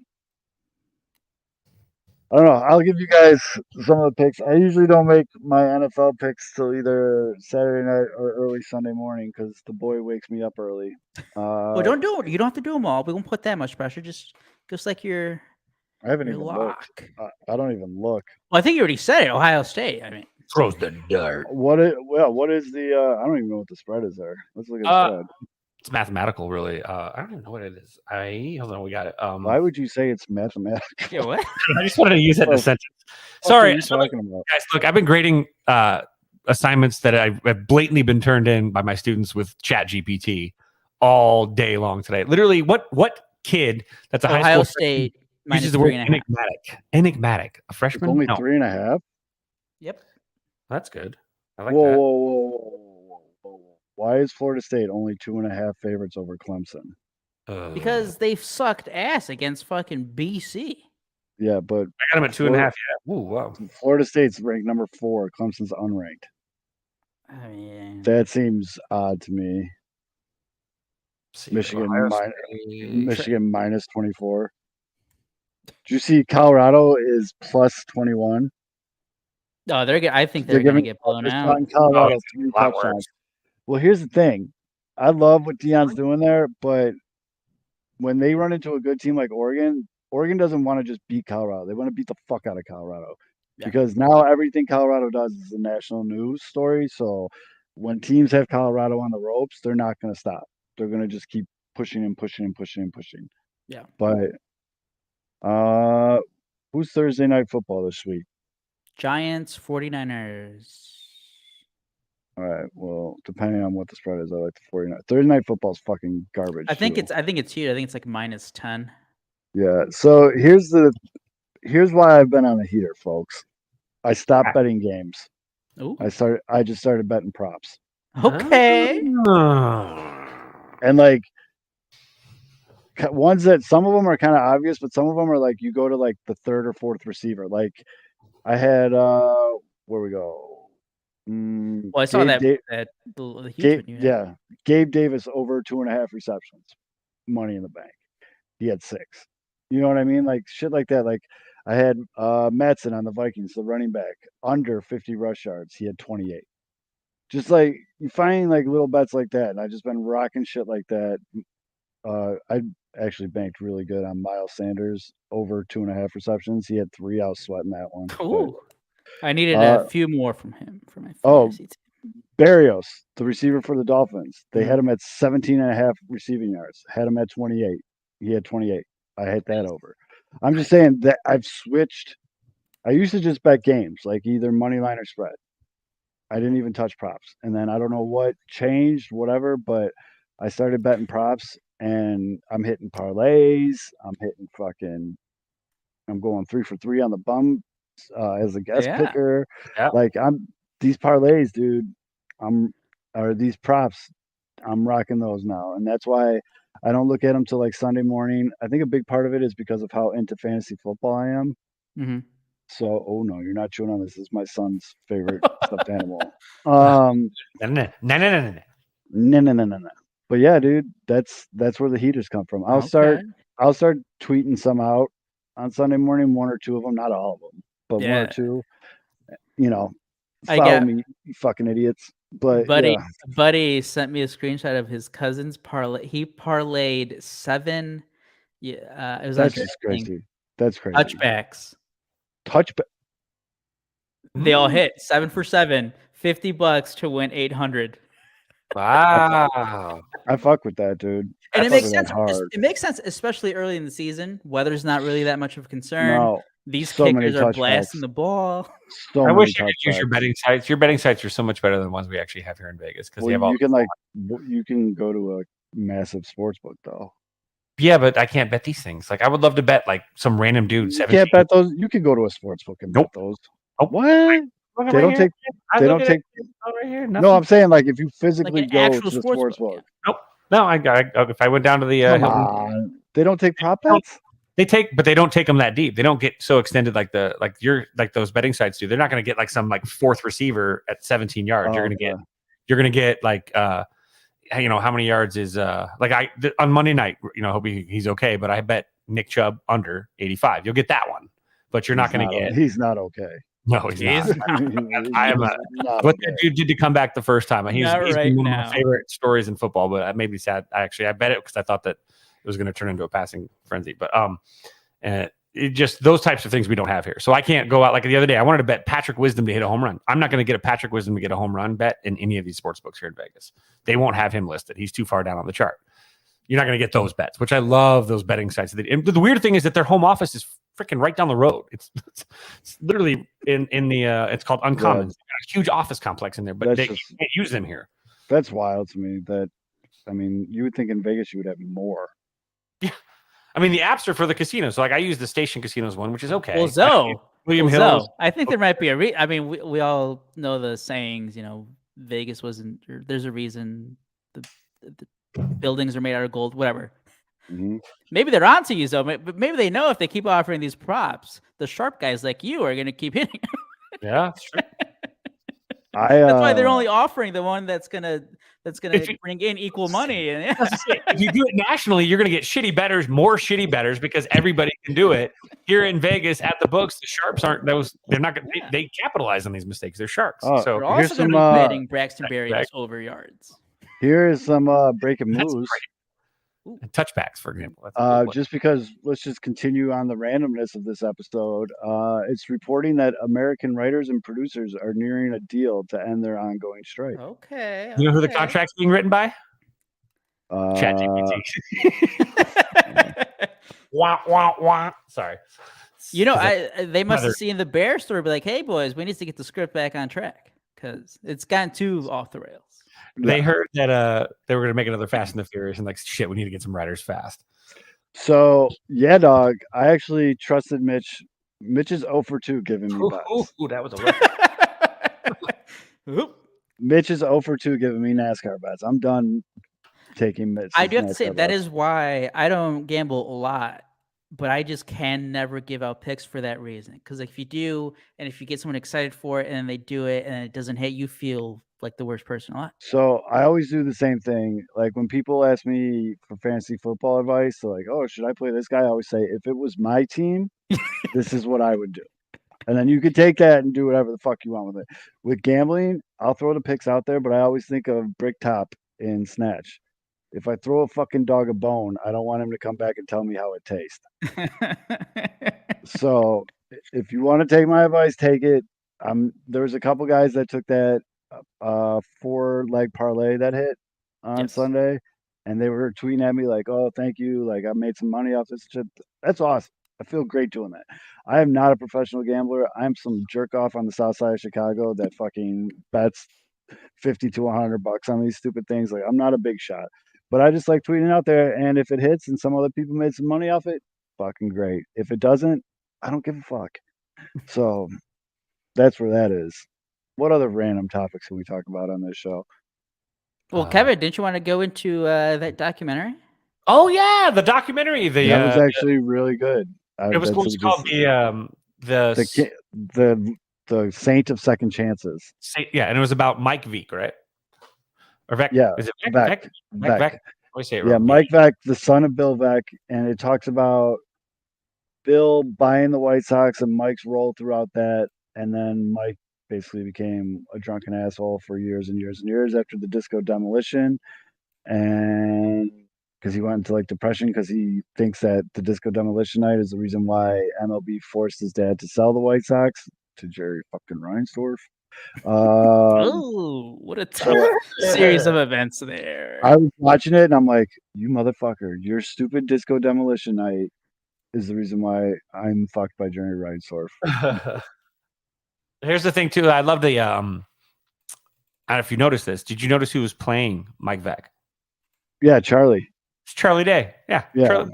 I don't know. I'll give you guys some of the picks. I usually don't make my NFL picks till either Saturday night or early Sunday morning because the boy wakes me up early. Well, don't do it. You don't have to do them all. We won't put that much pressure. Just like your. I haven't even looked. I don't even look. Well, I think you already said it. Ohio State. I mean, throws the dirt. What is the? I don't even know what the spread is there. Let's look at the spread. It's mathematical, really. I don't even know what it is. Hold on, we got it. Why would you say it's mathematical? Yeah, what? I just wanted to use it in a sentence. Sorry. Guys, look, I've been grading assignments that I've blatantly been turned in by my students with ChatGPT all day long today. Literally, what kid that's a Ohio high school State uses the word enigmatic? A freshman? Only 3.5. Yep. That's good. I like that. Whoa. Why is Florida State only 2.5 favorites over Clemson? because they've sucked ass against fucking BC. Yeah, but I got him at 2.5. Yeah. Ooh, wow. Florida State's ranked number 4. Clemson's unranked. I mean, That seems odd to me. See, Michigan Ohio mi- State. Michigan minus 24. Did you see Colorado is plus 21? oh, I think They're they're gonna giving get blown they're out. shotting Colorado Oh, 3 a lot touchdowns. worse. Well, here's the thing. I love what Deion's doing there, but when they run into a good team like Oregon, Oregon doesn't want to just beat Colorado. They want to beat the fuck out of Colorado. Yeah. Because now everything Colorado does is a national news story. So when teams have Colorado on the ropes, they're not going to stop. They're going to just keep pushing and pushing and pushing and pushing. Yeah. But who's Thursday night football this week? Giants, 49ers. All right. Well, depending on what the spread is, I like the 49. Thursday night football is fucking garbage. I think too. it's huge. I think it's like minus 10. Yeah. So here's why I've been on the heater, folks. I stopped betting games. Ooh. I just started betting props. Okay. And like ones that some of them are kind of obvious, but some of them are like you go to like the third or fourth receiver. Like I had where we go. Well, I saw Gabe that the huge Gabe, one you had. yeah, Gabe Davis over 2.5 receptions, money in the bank. He had 6. You know what I mean? Like shit like that. Like I had Matson on the Vikings, the running back, under 50 rush yards. He had 28. Just like you find like little bets like that, and I've just been rocking shit like that. I actually banked really good on Miles Sanders over 2.5 receptions. He had 3. I was sweating that one. Ooh. I needed a few more from him for my Oh, fantasy team. Barrios, the receiver for the Dolphins. They Mhm. had him at 17.5 receiving yards. Had him at 28. He had 28. I hit that over. I'm just saying that I've switched. I used to just bet games, like either money line or spread. I didn't even touch props. And then I don't know what changed, whatever, but I started betting props and I'm hitting parlays. I'm going 3 for 3 on the bum as a guest Yeah. picker. Yeah. Like these parlays, dude, or these props, I'm rocking those now. And that's why I don't look at them till like Sunday morning. I think a big part of it is because of how into fantasy football I am. Mm-hmm. So, oh no, you're not chewing on this. This is my son's favorite stuffed animal. No. No. But yeah, dude, that's where the heaters come from. I'll start tweeting some out on Sunday morning, 1 or 2 of them, not all of them, but 1 or 2. You know, follow me, you fucking idiots. But Buddy sent me a screenshot of his cousin's parlay. He parlayed 7. Yeah, it was that's just crazy. That's crazy. Touchbacks. They all hit 7 for 7, $50 to win 800. Wow. I fuck with that, dude. And it makes sense. It makes sense, especially early in the season. Weather's not really that much of a concern. No, these kickers are blasting the ball. I wish you could use your betting sites. Your betting sites are so much better than the ones we actually have here in Vegas because they have all. You can go to a massive sports book though. Yeah, but I can't bet these things. Like I would love to bet like some random dude. You can't bet those. You can go to a sports book and bet those. Oh, what? They don't take. They don't take. Right here, no, I'm saying like if you physically go to the sports book. Nope. No, if I went down to the Come on. They don't take prop bets. But they don't take them that deep. They don't get so extended like those betting sites do. They're not going to get like some like 4th receiver at 17 yards. You're going to get like how many yards is on Monday night. Hope he's okay. But I bet Nick Chubb under 85. You'll get that one, but you're not going to get. He's not okay. No, he's not. I am not. What that dude did to come back the first time. He's one of my favorite stories in football, but it made me sad. I bet it because I thought that it was going to turn into a passing frenzy. But it just those types of things we don't have here. So I can't go out like the other day. I wanted to bet Patrick Wisdom to hit a home run. I'm not going to get a Patrick Wisdom to get a home run bet in any of these sports books here in Vegas. They won't have him listed. He's too far down on the chart. You're not going to get those bets, which I love those betting sites. And the weird thing is that their home office is freaking right down the road. It's literally in the it's called Uncommon. A huge office complex in there, but they can't use them here. That's wild to me. You would think in Vegas you would have more. Yeah, I mean the apps are for the casinos. So like I use the Station Casinos one, which is okay. Well, William Hill. I think there might be we all know the sayings. Vegas wasn't. There's a reason the buildings are made out of gold. Whatever. Mhm. Maybe they're onto you, though. But maybe they know if they keep offering these props, the sharp guys like you are going to keep hitting. Yeah, that's true. That's why they're only offering the one that's gonna If you- bring in equal money. And That's the thing. If you do it nationally, you're going to get shitty bettors, more shitty bettors, because everybody can do it. Here in Vegas, at the books, the sharps aren't those. They're not going. They capitalize on these mistakes. They're sharks. Oh, So they're also here's going to some, be betting Braxton Berrios right. over yards. here is some breaking that's news. great. And touchbacks, for example. That's a good one. Just because, let's just continue on the randomness of this episode. It's reporting that American writers and producers are nearing a deal to end their ongoing strike. Okay. You know who the contract's being written by? ChatGPT. Wah, wah, wah. Sorry. You know, 'Cause they must Mother- have seen the Bear story, be like, "Hey, boys, we need to get the script back on track because it's gotten too off the rails." They heard that they were going to make another Fast and the Furious, and like, shit, we need to get some writers fast. So, yeah, dog. I actually trusted Mitch. Mitch is 0 for 2 giving me bets. Ooh, that was a rough. Oop. Mitch is 0 for 2 giving me NASCAR bets. I'm done taking Mitch. I do have to say that is why I don't gamble a lot, but I just can never give out picks for that reason. Because if you do, and if you get someone excited for it, and then they do it, and it doesn't hit, you feel like the worst person alive. So I always do the same thing. Like when people ask me for fantasy football advice, they're like, "Oh, should I play this guy?" I always say, if it was my team, this is what I would do. And then you could take that and do whatever the fuck you want with it. With gambling, I'll throw the picks out there, but I always think of Brick Top in Snatch. If I throw a fucking dog a bone, I don't want him to come back and tell me how it tastes. So if you want to take my advice, take it. There was a couple guys that took that 4-leg parlay that hit on Yes. Sunday, and they were tweeting at me like, "Oh, thank you! Like I made some money off this shit." That's awesome. I feel great doing that. I am not a professional gambler. I'm some jerk off on the south side of Chicago that fucking bets $50 to $100 on these stupid things. Like I'm not a big shot, but I just like tweeting out there. And if it hits and some other people made some money off it, fucking great. If it doesn't, I don't give a fuck. So that's where that is. What other random topics can we talk about on this show? Well, Kevin, didn't you want to go into that documentary? Oh yeah, the documentary. That was actually really good. It was called the Saint of Second Chances. Yeah, and it was about Mike Veek, right? Or Vec? Yeah, Is it Vec. Vec? I always say it Yeah, wrong. Mike Vec, the son of Bill Vec, and it talks about Bill buying the White Sox and Mike's role throughout that, and then Mike basically became a drunken asshole for years and years and years after the disco demolition, and because he went into like depression because he thinks that the disco demolition night is the reason why MLB forced his dad to sell the White Sox to Jerry fucking Reinsdorf. Oh, what a tough series of events there. I was watching it and I'm like, you motherfucker, your stupid disco demolition night is the reason why I'm fucked by Jerry Reinsdorf. Here's the thing too. I love the I don't know if you noticed this. Did you notice who was playing Mike Vec? Yeah, Charlie. It's Charlie Day. Yeah. Yeah. Charlie,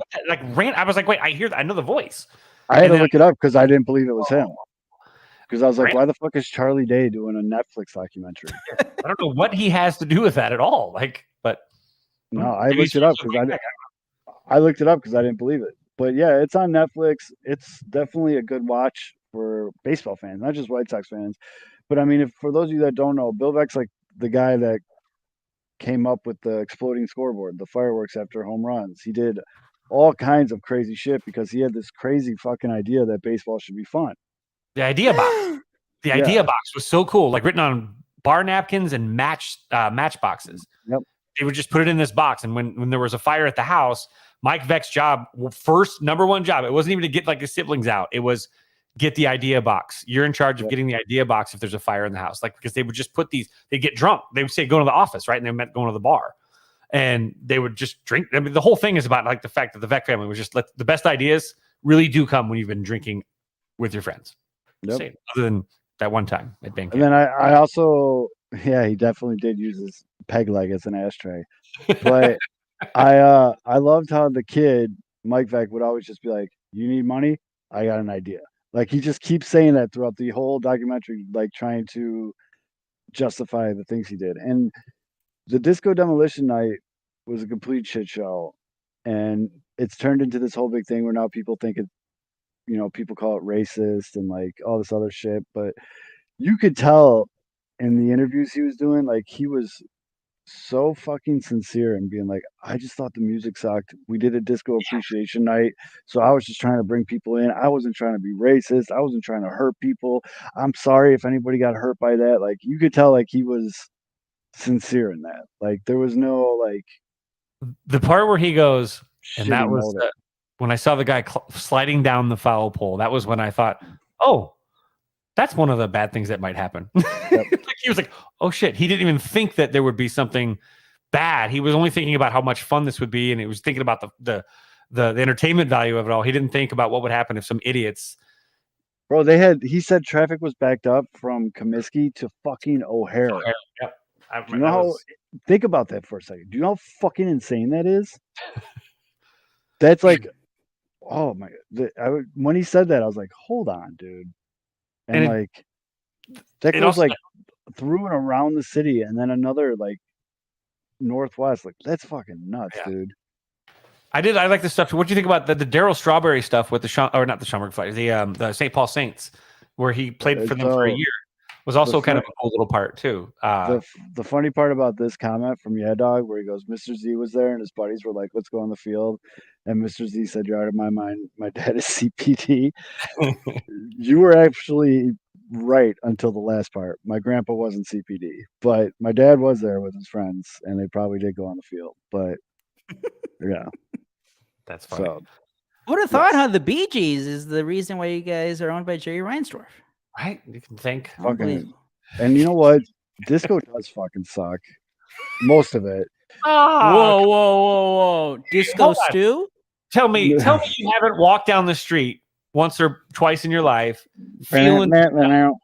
I was like, wait, I know the voice. I had And to then- look it up because I didn't believe it was him. Because I was like, Right. why the fuck is Charlie Day doing a Netflix documentary? I don't know what he has to do with that at all. Like, but No, I maybe looked he's it up also because Mike I looked it up because I didn't believe it. But yeah, it's on Netflix. It's definitely a good watch for baseball fans, not just White Sox fans. But I mean, if for those of you that don't know, Bill Veck's like the guy that came up with the exploding scoreboard, the fireworks after home runs. He did all kinds of crazy shit because he had this crazy fucking idea that baseball should be fun. The idea box. The Yeah. idea box was so cool, like written on bar napkins and match boxes. Yep. They would just put it in this box, and when there was a fire at the house, Mike Veck's job, number one job, it wasn't even to get like his siblings out. It was get the idea box. You're in charge of getting the idea box if there's a fire in the house. Like, because they would just put these, they'd get drunk. They would say, go to the office, right? And they meant going to the bar. And they would just drink. I mean, the whole thing is about like the fact that the Veck family was just the best ideas really do come when you've been drinking with your friends. Yep. Same, other than that one time at Bangkok. And then I also, yeah, he definitely did use his peg leg as an ashtray. But I loved how the kid, Mike Veck, would always just be like, you need money? I got an idea. Like he just keeps saying that throughout the whole documentary, like trying to justify the things he did. And the disco demolition night was a complete shit show. And it's turned into this whole big thing where now people think it, people call it racist and like all this other shit. But you could tell in the interviews he was doing, like he was so fucking sincere and being like, I just thought the music sucked. We did a disco appreciation night, so I was just trying to bring people in. I wasn't trying to be racist. I wasn't trying to hurt people. I'm sorry if anybody got hurt by that. Like you could tell, like he was sincere in that. Like there was no like the part where he goes, and shitty that was motive. when I saw the guy sliding down the foul pole. That was when I thought, oh, that's one of the bad things that might happen. Yep. He was like, oh shit. He didn't even think that there would be something bad. He was only thinking about how much fun this would be. And he was thinking about the entertainment value of it all. He didn't think about what would happen if some idiots. Bro, he said traffic was backed up from Comiskey to fucking O'Hare. Yep. Do you know think about that for a second. Do you know how fucking insane that is? That's like, oh my God. When he said that, I was like, hold on, dude. And like, that goes like through and around the city and then another like northwest. Like, that's fucking nuts, dude. I like this stuff. What do you think about the Daryl Strawberry stuff with not the Schaumburg Fighters, the St. Paul Saints, where he played for them for a year? Was also kind of a cool little part too. The funny part about this comment from Yeah Dog, where he goes, Mr. Z was there and his buddies were like, let's go on the field. And Mr. Z said, you're out of my mind. My dad is CPD. You were actually right until the last part. My grandpa wasn't CPD, but my dad was there with his friends and they probably did go on the field. But yeah. That's funny. So, would have thought how the Bee Gees is the reason why you guys are owned by Jerry Reinsdorf. Right? You can think. Fucking, and you know what? Disco does fucking suck. Most of it. Oh, whoa. Disco stew? Tell me you haven't walked down the street once or twice in your life feeling and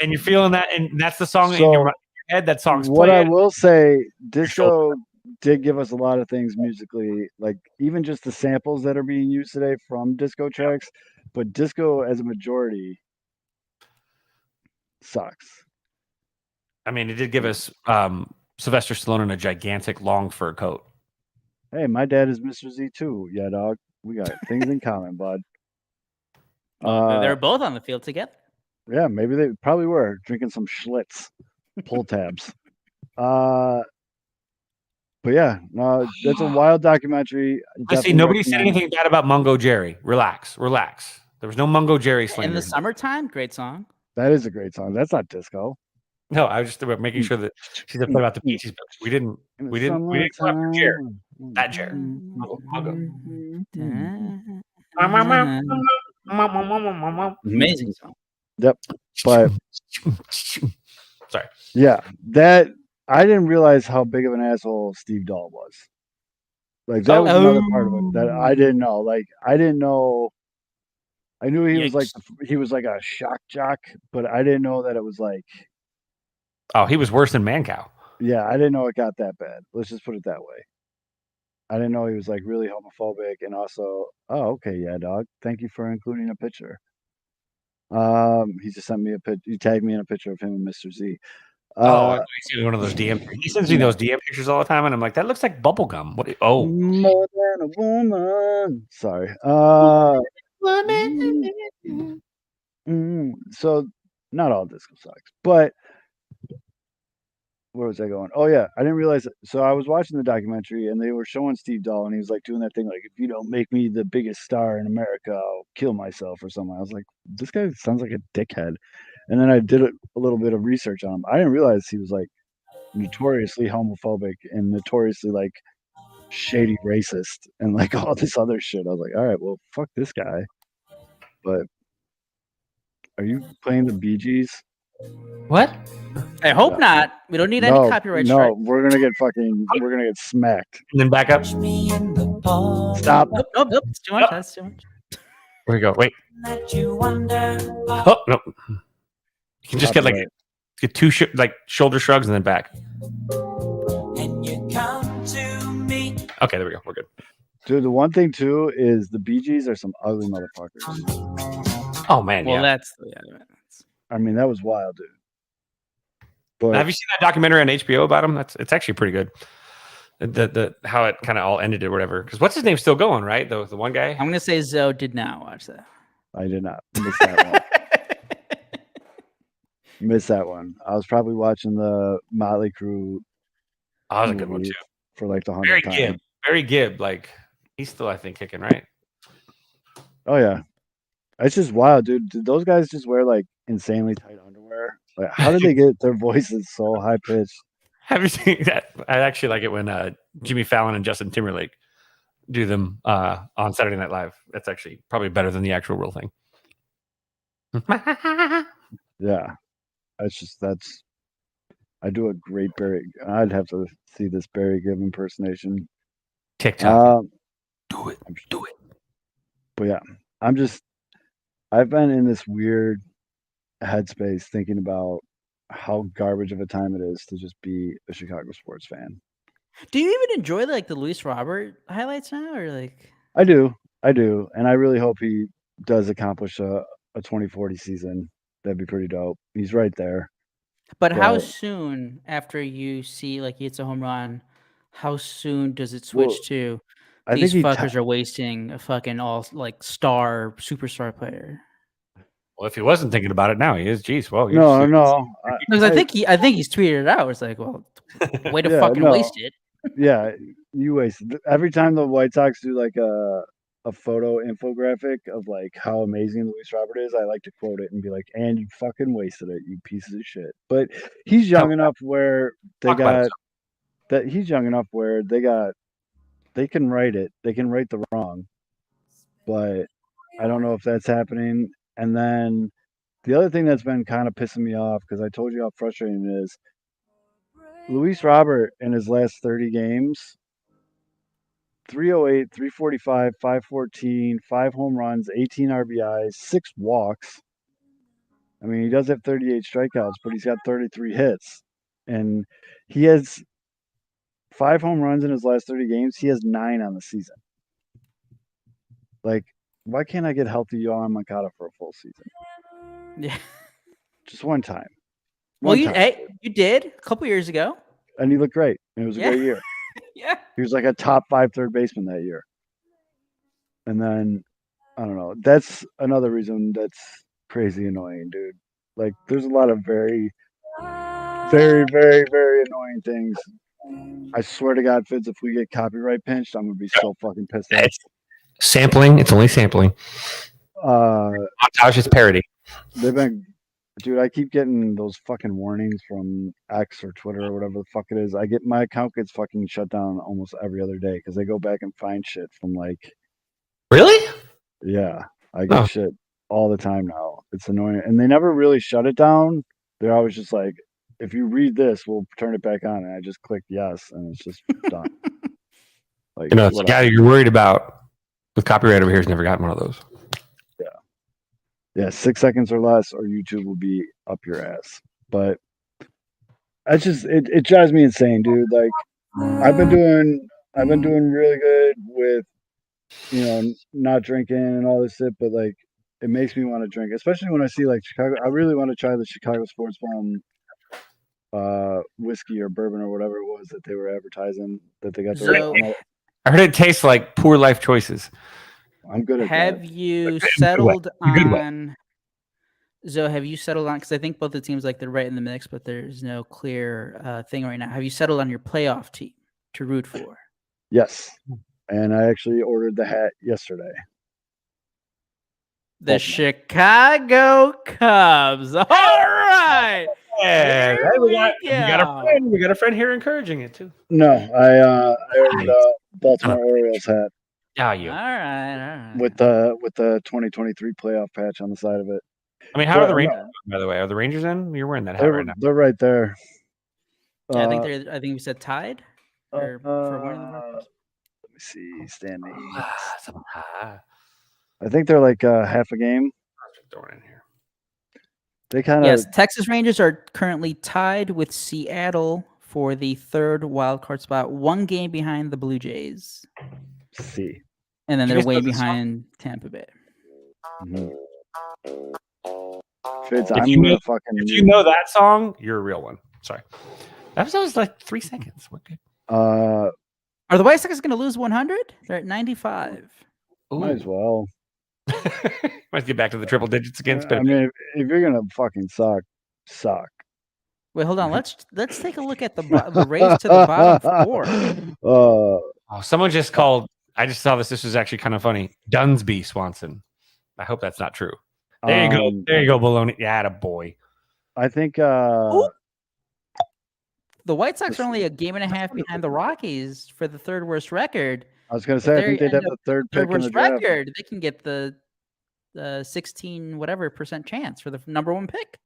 you're feeling that, and that's the song in your head. That song's what playing. I will say, disco did give us a lot of things musically, like even just the samples that are being used today from disco tracks, but disco as a majority sucks. I mean, it did give us Sylvester Stallone in a gigantic long fur coat. Hey, my dad is Mr. Z too. Yeah, dog. We got things in common, bud. They're both on the field together. Yeah, maybe they probably were drinking some Schlitz, pull tabs. But yeah, no, that's a wild documentary. See, nobody said anything bad about Mungo Jerry. Relax. There was no Mungo Jerry slander. In the summertime, great song. That is a great song. That's not disco. No, I was just making sure that she's upset about the Peaches, but we didn't go after Jerry. That Jerry. Amazing song. Yep. But sorry. Yeah, that I didn't realize how big of an asshole Steve Dahl was. Like that was another part of it that I didn't know. Like I didn't know. I knew he was like a shock jock, but I didn't know that it was like. Oh, he was worse than Mancow. Yeah, I didn't know it got that bad. Let's just put it that way. I didn't know he was like really homophobic and also. Oh, okay, yeah, dog. Thank you for including a picture. He just sent me a picture. He tagged me in a picture of him and Mr. Z. I see one of those DM. He sends me those DM pictures all the time, and I'm like, that looks like bubblegum. What? More than a woman. Sorry. So not all disco sucks, but where was I going? Oh yeah, I didn't realize it. So I was watching the documentary and they were showing Steve Dahl and he was like doing that thing like, if you don't make me the biggest star in America, I'll kill myself or something. I was like, this guy sounds like a dickhead. And then I did a little bit of research on him. I didn't realize he was like notoriously homophobic and notoriously like shady racist and like all this other shit. I was like, all right, well, fuck this guy. But are you playing the Bee Gees? What? I hope not. We don't need any copyright strikes. No, we're gonna get smacked. And then back up. Stop. Nope. It's too much. That's too much. Where we go? Wait. Oh no. You can just get two shoulder shrugs and then back. Okay, there we go. We're good. Dude, the one thing too is the Bee Gees are some ugly motherfuckers. Oh man, well, that's. I mean, that was wild, dude. But have you seen that documentary on HBO about him? It's actually pretty good. the how it kind of all ended or whatever. Because what's his name still going, right? The one guy. I'm gonna say Zoe did not watch that. I did not miss that one. Miss that one. I was probably watching the Motley Crue Oh, that was a good one movie too. for like the Barry 100th time. Gibb. Barry Gibb, like he's still, I think, kicking, right? Oh yeah, it's just wild, dude. Did those guys just wear like insanely tight underwear? Like, how did they get their voices so high pitched? Have you seen that? I actually like it when Jimmy Fallon and Justin Timberlake do them on Saturday Night Live. That's actually probably better than the actual real thing. Yeah, that's. I do a great Barry. I'd have to see this Barry Gibb impersonation. TikTok. Do it. Do it. But yeah, I've been in this weird headspace thinking about how garbage of a time it is to just be a Chicago sports fan. Do you even enjoy like the Luis Robert highlights now, or like? I do, and I really hope he does accomplish a 2040 season. That'd be pretty dope. He's right there. But how soon after you see like he hits a home run, how soon does it switch to I these think fuckers are wasting a fucking all like superstar player? Well, if he wasn't thinking about it now, he is. Geez, well, no. Because I think he's tweeted it out. It's like, well, way to fucking waste it. Yeah, you wasted every time the White Sox do like a photo infographic of like how amazing Luis Robert is. I like to quote it and be like, "And you fucking wasted it, you pieces of shit." But he's young enough where they can write it. They can right the wrong. But I don't know if that's happening. And then the other thing that's been kind of pissing me off, because I told you how frustrating it is, Luis Robert in his last 30 games, 308, 345, 514, 5 home runs, 18 RBIs, 6 walks. I mean, he does have 38 strikeouts, but he's got 33 hits. And he has 5 home runs in his last 30 games. He has 9 on the season. Like, why can't I get healthy Yohan Moncada for a full season? Yeah. Just one time. You did a couple years ago. And he looked great. And it was a great year. Yeah. He was like a top 5 third baseman that year. And then, I don't know. That's another reason that's crazy annoying, dude. Like, there's a lot of very, very, very, very annoying things. I swear to God, Fitz, if we get copyright pinched, I'm going to be so fucking pissed off. It's sampling. It's only sampling. Montage is parody. Dude, I keep getting those fucking warnings from X or Twitter or whatever the fuck it is. My account gets fucking shut down almost every other day because they go back and find shit from like. Really? Yeah, I get shit all the time now. It's annoying, and they never really shut it down. They're always just like, if you read this, we'll turn it back on, and I just click yes, and it's just done. Like, it's the guy you're worried about with copyright over here has never gotten one of those. Yeah, 6 seconds or less, or YouTube will be up your ass. But that's just it drives me insane, dude. Like, I've been doing really good with, not drinking and all this shit, but like it makes me want to drink, especially when I see like Chicago. I really want to try the Chicago Sports Bar whiskey or bourbon or whatever it was that they were advertising that they got. I heard it tastes like Poor Life Choices. I'm good at have that. You settled on? Zoe, have you settled on? Because I think both the teams like they're right in the mix, but there's no clear thing right now. Have you settled on your playoff team to root for? Yes, and I actually ordered the hat yesterday. The Chicago Cubs. All right. Yeah, we got a friend here encouraging it too. No, I ordered a Baltimore Orioles hat. Yeah, you. All right. With the 2023 playoff patch on the side of it. I mean, how are the Rangers? By the way, are the Rangers in? You're wearing that hat right now. They're right there. Yeah, I think we said tied. For one of them. Let me see, standings. I think they're like half a game. In here. They kind of yes. Texas Rangers are currently tied with Seattle for the third wild card spot, 1 game behind the Blue Jays. See, and then they're way behind Tampa Bay. Mm-hmm. Fitz, if you know that song, you're a real one. Sorry, that was like 3 seconds. What good? Are the White Sox going to lose 100? They're at 95. Might as well. Let's get back to the triple digits again. I mean, if you're gonna fucking suck. Wait, hold on. Let's take a look at the race to the bottom 4. Oh, someone just called. I just saw this. This was actually kind of funny. Dunsby Swanson. I hope that's not true. There you go. There you go, Baloney. Yeah, a boy. I think the White Sox are only a game and a half behind the Rockies for the third worst record. I was gonna say I think they'd have the third pick in the worst draft. record. They can get the 16 whatever % chance for the number 1 pick.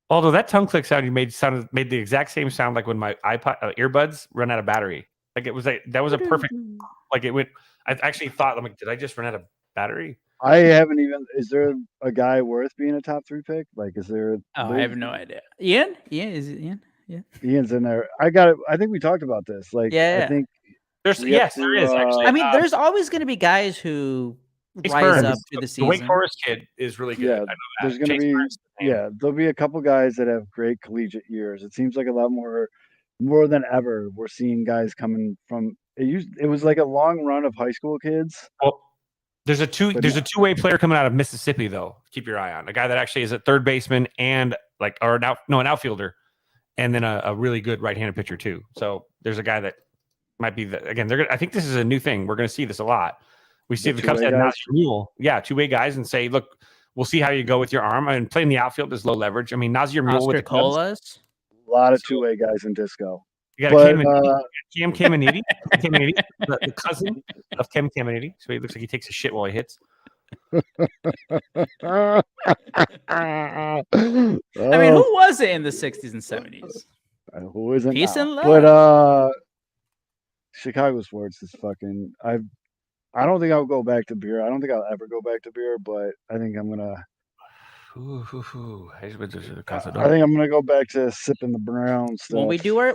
Although that tongue click sound you made made the exact same sound like when my iPod earbuds run out of battery. Like it was like that was a perfect. Like it went. I actually thought, I'm like, did I just run out of battery? I haven't even. Is there a guy worth being a top 3 pick? Like, is there? I have no idea. Ian, is it Ian? Yeah, Ian's in there. I got it. I think we talked about this. Like, yeah. I think there is actually. I mean, there's always going to be guys who rise up through the season. The Wake Forest kid is really good. Yeah, I know that. there's going to be. There'll be a couple guys that have great collegiate years. It seems like a lot more than ever. We're seeing guys coming from. It was like a long run of high school kids. Well, there's a two-way player coming out of Mississippi though. Keep your eye on a guy that actually is a third baseman and an outfielder, and then a really good right-handed pitcher too. So there's a guy that might be I think this is a new thing. We're going to see this a lot. We see the Cubs have Nazir Mule, two-way guys, and say, look, we'll see how you go with your arm. And playing the outfield is low leverage. I mean, Nazir Mule with the Cubs, a lot of two-way guys in disco. You got Cam Caminiti, the cousin of Cam Caminiti. So he looks like he takes a shit while he hits. I mean, who was it in the 60s and 70s? Who isn't? Peace and love. But Chicago sports is fucking. I don't think I'll go back to beer. I don't think I'll ever go back to beer, but I think I'm gonna. I think I'm gonna go back to sipping the brown stuff. When we do a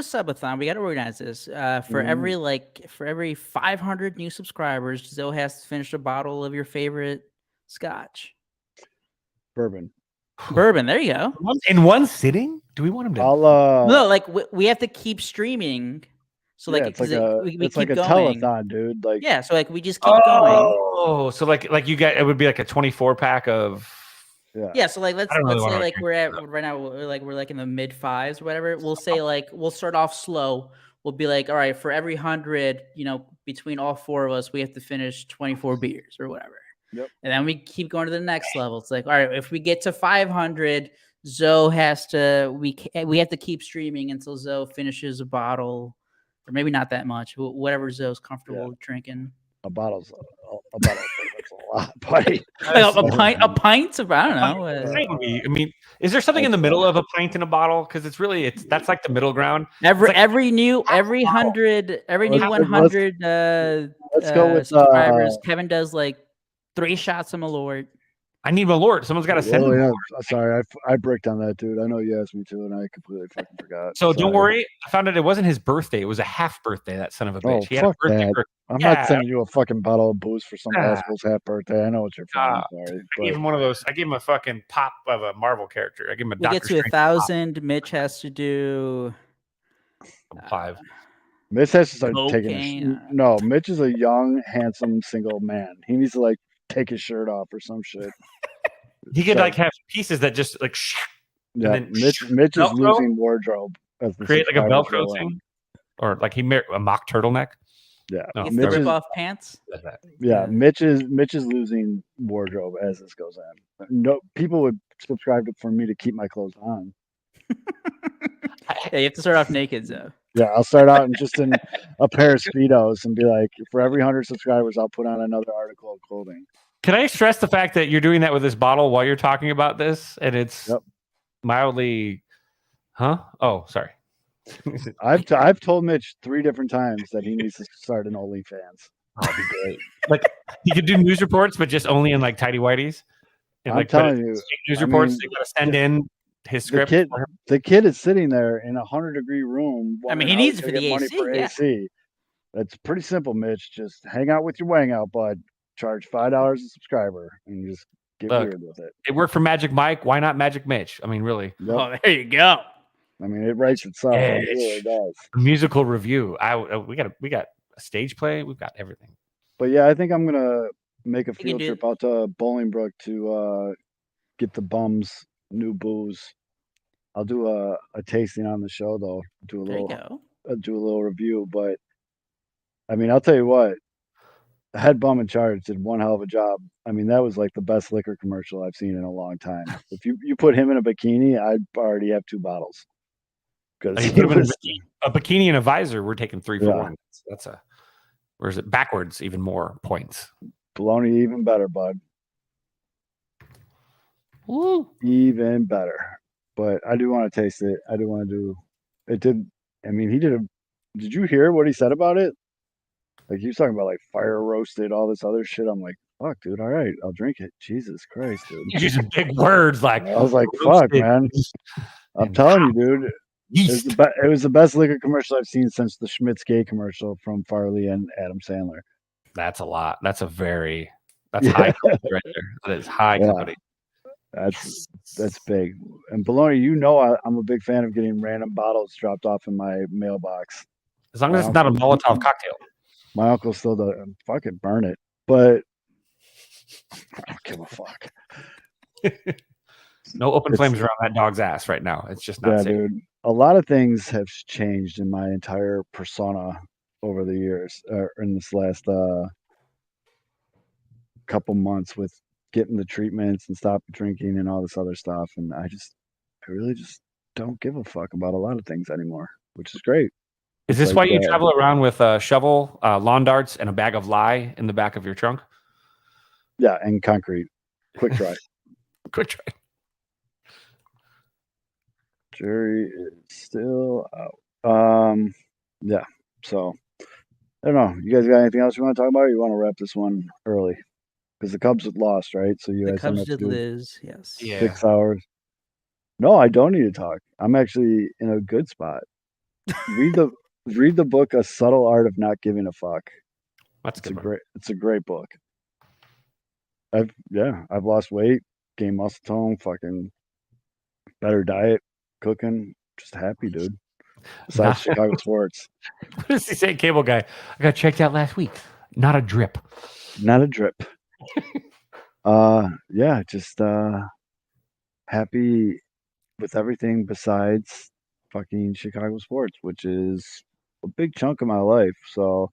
subathon, we got to organize this. For every 500 new subscribers, Zoe has to finish a bottle of your favorite scotch. Bourbon. There you go. In one sitting? Do we want him to? No, like we have to keep streaming. So like it's we it's keep like a going. telethon, dude. Like so like we just keep going. Oh, so like you got it would be like a 24 pack of. Yeah, so like let's say like we're at right now we're like in the mid 5s or whatever. We'll say like we'll start off slow. We'll be like, all right, for every 100, between all 4 of us, we have to finish 24 beers or whatever. Yep. And then we keep going to the next level. It's like, all right, if we get to 500, Zoe has to we have to keep streaming until Zoe finishes a bottle, or maybe not that much, whatever Zoe's comfortable drinking. A bottle's that's a lot, buddy. Like a pint of, I don't know. I mean, is there something in the middle of a pint in a bottle? Because that's like the middle ground. Every new 100 let's go with subscribers. Kevin does like 3 shots of Malort. I need Malort. Someone's got to send me. Yeah. Sorry, I bricked on that, dude. I know you asked me to, and I completely fucking forgot. So don't worry. I found out it wasn't his birthday. It was a half birthday. That son of a bitch. He had a birthday. I'm not sending you a fucking bottle of booze for some asshole's half birthday. I know it's your fault. Sorry. I gave him one of those. I gave him a fucking pop of a Marvel character. I gave him a. We get to 1,000. Mitch has to do 5. Mitch has to start taking. No, Mitch is a young, handsome, single man. He needs to like take his shirt off or some shit. He could like have pieces that just like. Yeah, Mitch is losing wardrobe. As the create like a Velcro thing, or like a mock turtleneck. Yeah, Mitch rip off pants. Yeah, Mitch is losing wardrobe as this goes on. No, people would subscribe for me to keep my clothes on. Yeah, you have to start off naked, though. Yeah, I'll start out in a pair of Speedos and be like, for every 100 subscribers, I'll put on another article of clothing. Can I stress the fact that you're doing that with this bottle while you're talking about this, and it's mildly, huh? Oh, sorry. I've told Mitch 3 different times that he needs to start an OnlyFans. That'd be great. Like he could do news reports, but just only in like tidy whities. And I'm telling you, news reports. They gotta send in his script. The kid is sitting there in a 100-degree room. I mean, he needs it for the money AC. For AC. That's pretty simple, Mitch. Just hang out with your wang out, bud. Charge $5 a subscriber and just get weird with it. It worked for Magic Mike. Why not Magic Mitch? I mean, really. Yep. Oh, there you go. I mean, it writes itself. It really does. Musical review. We got stage play. We've got everything. But yeah, I think I'm gonna make a can field do trip out to Bolingbrook to get the bums new booze. I'll do a tasting on the show though. Do There you go. a little review. But I mean, I'll tell you what, the head bum in charge did one hell of a job. I mean, that was like the best liquor commercial I've seen in a long time. If you put him in a bikini, I'd already have 2 bottles. Because You put him in a bikini and a visor. We're taking 3 for 1. That's a where's it backwards? Even more points. Bologna, even better, bud. Woo. Even better. But I do want to taste it. I do want to do it. I mean, he did did you hear what he said about it? Like he was talking about like fire roasted, all this other shit. I'm like, fuck, dude. All right, I'll drink it. Jesus Christ, dude. You're using big words like I was like, fuck, man. I'm telling you, dude. Yeast. It was the best liquor commercial I've seen since the Schmitz Gay commercial from Farley and Adam Sandler. That's a lot. That's high company right there. That is high company. That's big. And Bologna, you know, I'm a big fan of getting random bottles dropped off in my mailbox. As long as it's not a Molotov cocktail. My uncle still does. Fucking burn it. But I don't give a fuck. No open flames around that dog's ass right now. It's just not safe. Dude. A lot of things have changed in my entire persona over the years, or in this last couple months with getting the treatments and stop drinking and all this other stuff. And I really just don't give a fuck about a lot of things anymore, which is great. Is this why you travel around with a shovel, lawn darts, and a bag of lye in the back of your trunk? Yeah, and concrete. Quick dry. Quick dry. Jury is still out. Yeah. So I don't know. You guys got anything else you want to talk about, or you want to wrap this one early? Because the Cubs had lost, right? So you The guys Cubs did lose. Yes. Yeah. 6 hours. No, I don't need to talk. I'm actually in a good spot. Read the book, A Subtle Art of Not Giving a Fuck. It's a great book. I've lost weight, gained muscle tone, fucking better diet, cooking, just happy, dude. Besides Chicago sports. What does he say, cable guy? I got checked out last week. Not a drip. Not a drip. Just happy with everything besides fucking Chicago sports, which is a big chunk of my life. So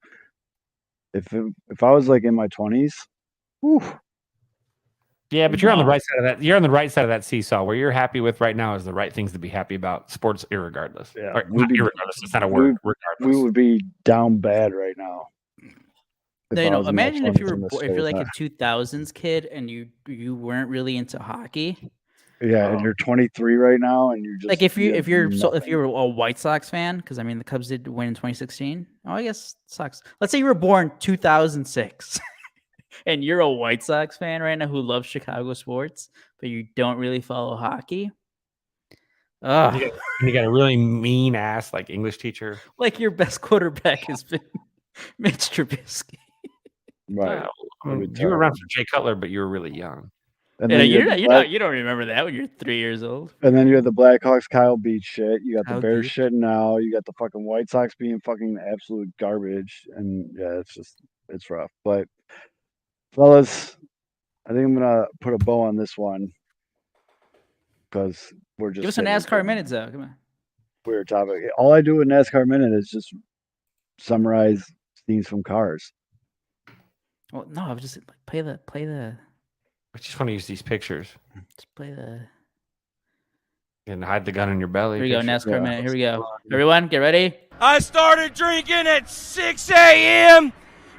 if I was like in my 20s, whew. Yeah, but you're on the right side of that. You're on the right side of that seesaw. Where you're happy with right now is the right things to be happy about. Sports, irregardless. Yeah, irregardless. It's not a word. Regardless. We would be down bad right now. Imagine if you're like a 2000s kid and you weren't really into hockey. Yeah, and you're 23 right now, and you're just like if you're a White Sox fan, because I mean the Cubs did win in 2016. Oh, I guess Sox. Let's say you were born 2006. And you're a White Sox fan right now who loves Chicago sports, but you don't really follow hockey. You got a really mean ass like English teacher. Like your best quarterback has been Mitch Trubisky. Right. You were around for Jay Cutler, but you were really young. And you don't remember that when you're 3 years old. And then you had the Blackhawks Kyle Beach shit. You got the Bears shit now. You got the fucking White Sox being fucking absolute garbage. And yeah, it's rough. But fellas, I think I'm gonna put a bow on this one because we're just give us a NASCAR minute, though. Come on. Weird topic. All I do with NASCAR minute is just summarize scenes from Cars. Well, no, I was just play the. I just want to use these pictures. Just play the. And hide the gun in your belly. Here we go, NASCAR minute. Here we go. Everyone, get ready. I started drinking at 6 a.m.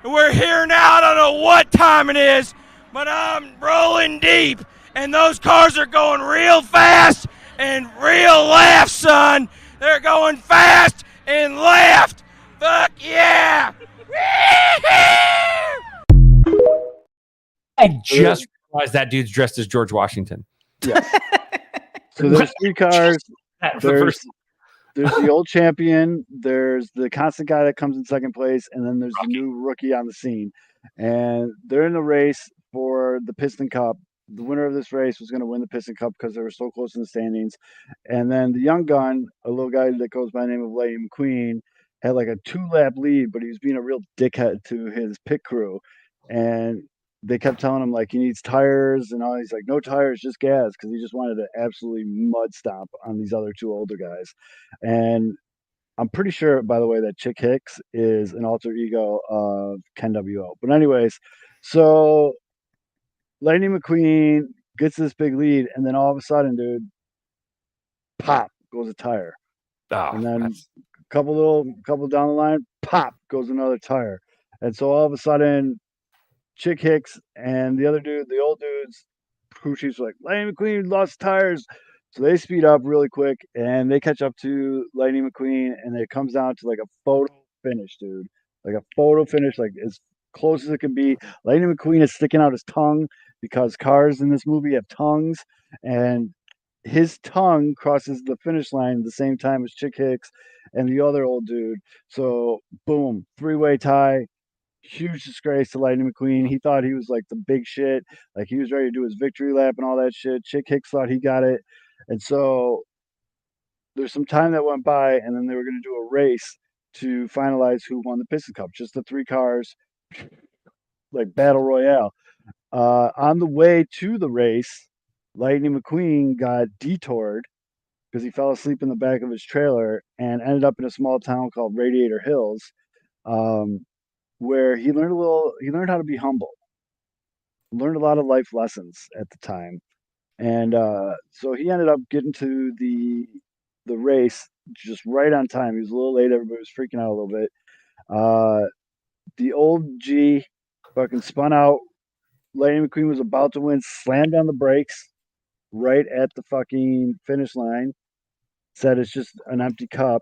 and we're here now. I don't know what time it is, but I'm rolling deep. And those cars are going real fast and real left, son. They're going fast and left. Fuck yeah. I just realized that dude's dressed as George Washington. Yeah. So there's 3 cars. There's the old champion. There's the constant guy that comes in second place, and then there's the new rookie on the scene. And they're in the race for the Piston Cup. The winner of this race was going to win the Piston Cup because they were so close in the standings. And then the young gun, a little guy that goes by the name of Lightning McQueen, had like a 2-lap lead, but he was being a real dickhead to his pit crew. And they kept telling him like he needs tires and all. He's like, no tires, just gas, because he just wanted to absolutely mud stomp on these other 2 older guys. And I'm pretty sure, by the way, that Chick Hicks is an alter ego of Ken W.O. But anyways, so Lightning McQueen gets this big lead, and then all of a sudden, dude, pop goes a tire. Oh, And then couple down the line, pop goes another tire. And so all of a sudden, Chick Hicks and the other dude, the old dudes, crew chiefs like, Lightning McQueen lost tires. So they speed up really quick and they catch up to Lightning McQueen, and it comes down to like a photo finish, dude. Like a photo finish, like as close as it can be. Lightning McQueen is sticking out his tongue because cars in this movie have tongues, and his tongue crosses the finish line at the same time as Chick Hicks and the other old dude. So boom, 3-way tie. Huge disgrace to Lightning McQueen. He thought he was like the big shit. Like he was ready to do his victory lap and all that shit. Chick Hicks thought he got it. And so there's some time that went by, and then they were going to do a race to finalize who won the Piston Cup. Just the 3 cars, like battle royale. On the way to the race, Lightning McQueen got detoured because he fell asleep in the back of his trailer and ended up in a small town called Radiator Hills, where he learned how to be humble, learned a lot of life lessons at the time. And so he ended up getting to the race just right on time. He was a little late. Everybody was freaking out a little bit. The old G fucking spun out. Lightning McQueen was about to win, slammed on the brakes right at the fucking finish line, said it's just an empty cup,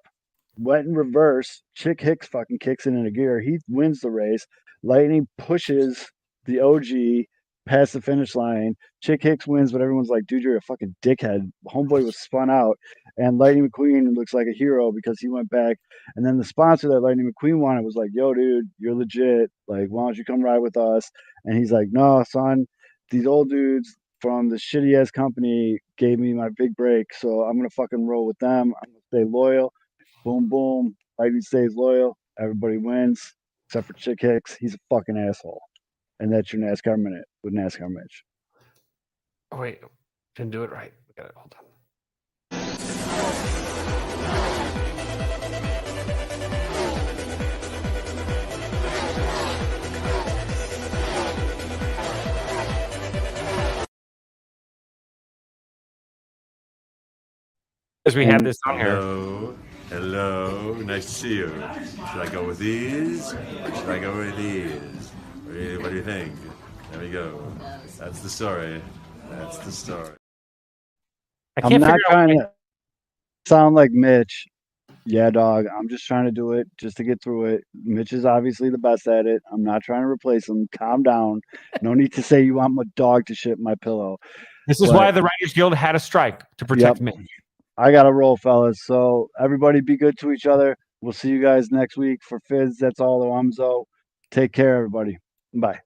went in reverse. Chick Hicks fucking kicks it into gear. He wins the race. Lightning pushes the OG past the finish line. Chick Hicks wins, but everyone's like, dude, you're a fucking dickhead. Homeboy was spun out. And Lightning McQueen looks like a hero because he went back. And then the sponsor that Lightning McQueen wanted was like, yo, dude, you're legit. Like, why don't you come ride with us? And he's like, no, son, these old dudes from the shitty ass company gave me my big break. So I'm going to fucking roll with them. I'm going to stay loyal. Boom, boom. Lightning stays loyal. Everybody wins except for Chick Hicks. He's a fucking asshole. And that's your NASCAR Minute with NASCAR Mitch. Oh, wait, didn't do it right. We got it. Hold on. As we have this on here. Hello, nice to see you. Should I go with these? Or should I go with these? What do you think? There we go. That's the story. That's the story. I'm not trying to sound like Mitch. Yeah, dog. I'm just trying to do it just to get through it. Mitch is obviously the best at it. I'm not trying to replace him. Calm down. No need to say you want my dog to shit my pillow. This is why the Writers Guild had a strike to protect me. I got to roll, fellas. So everybody be good to each other. We'll see you guys next week for Fizz. That's all, Omzo. Take care, everybody. Bye.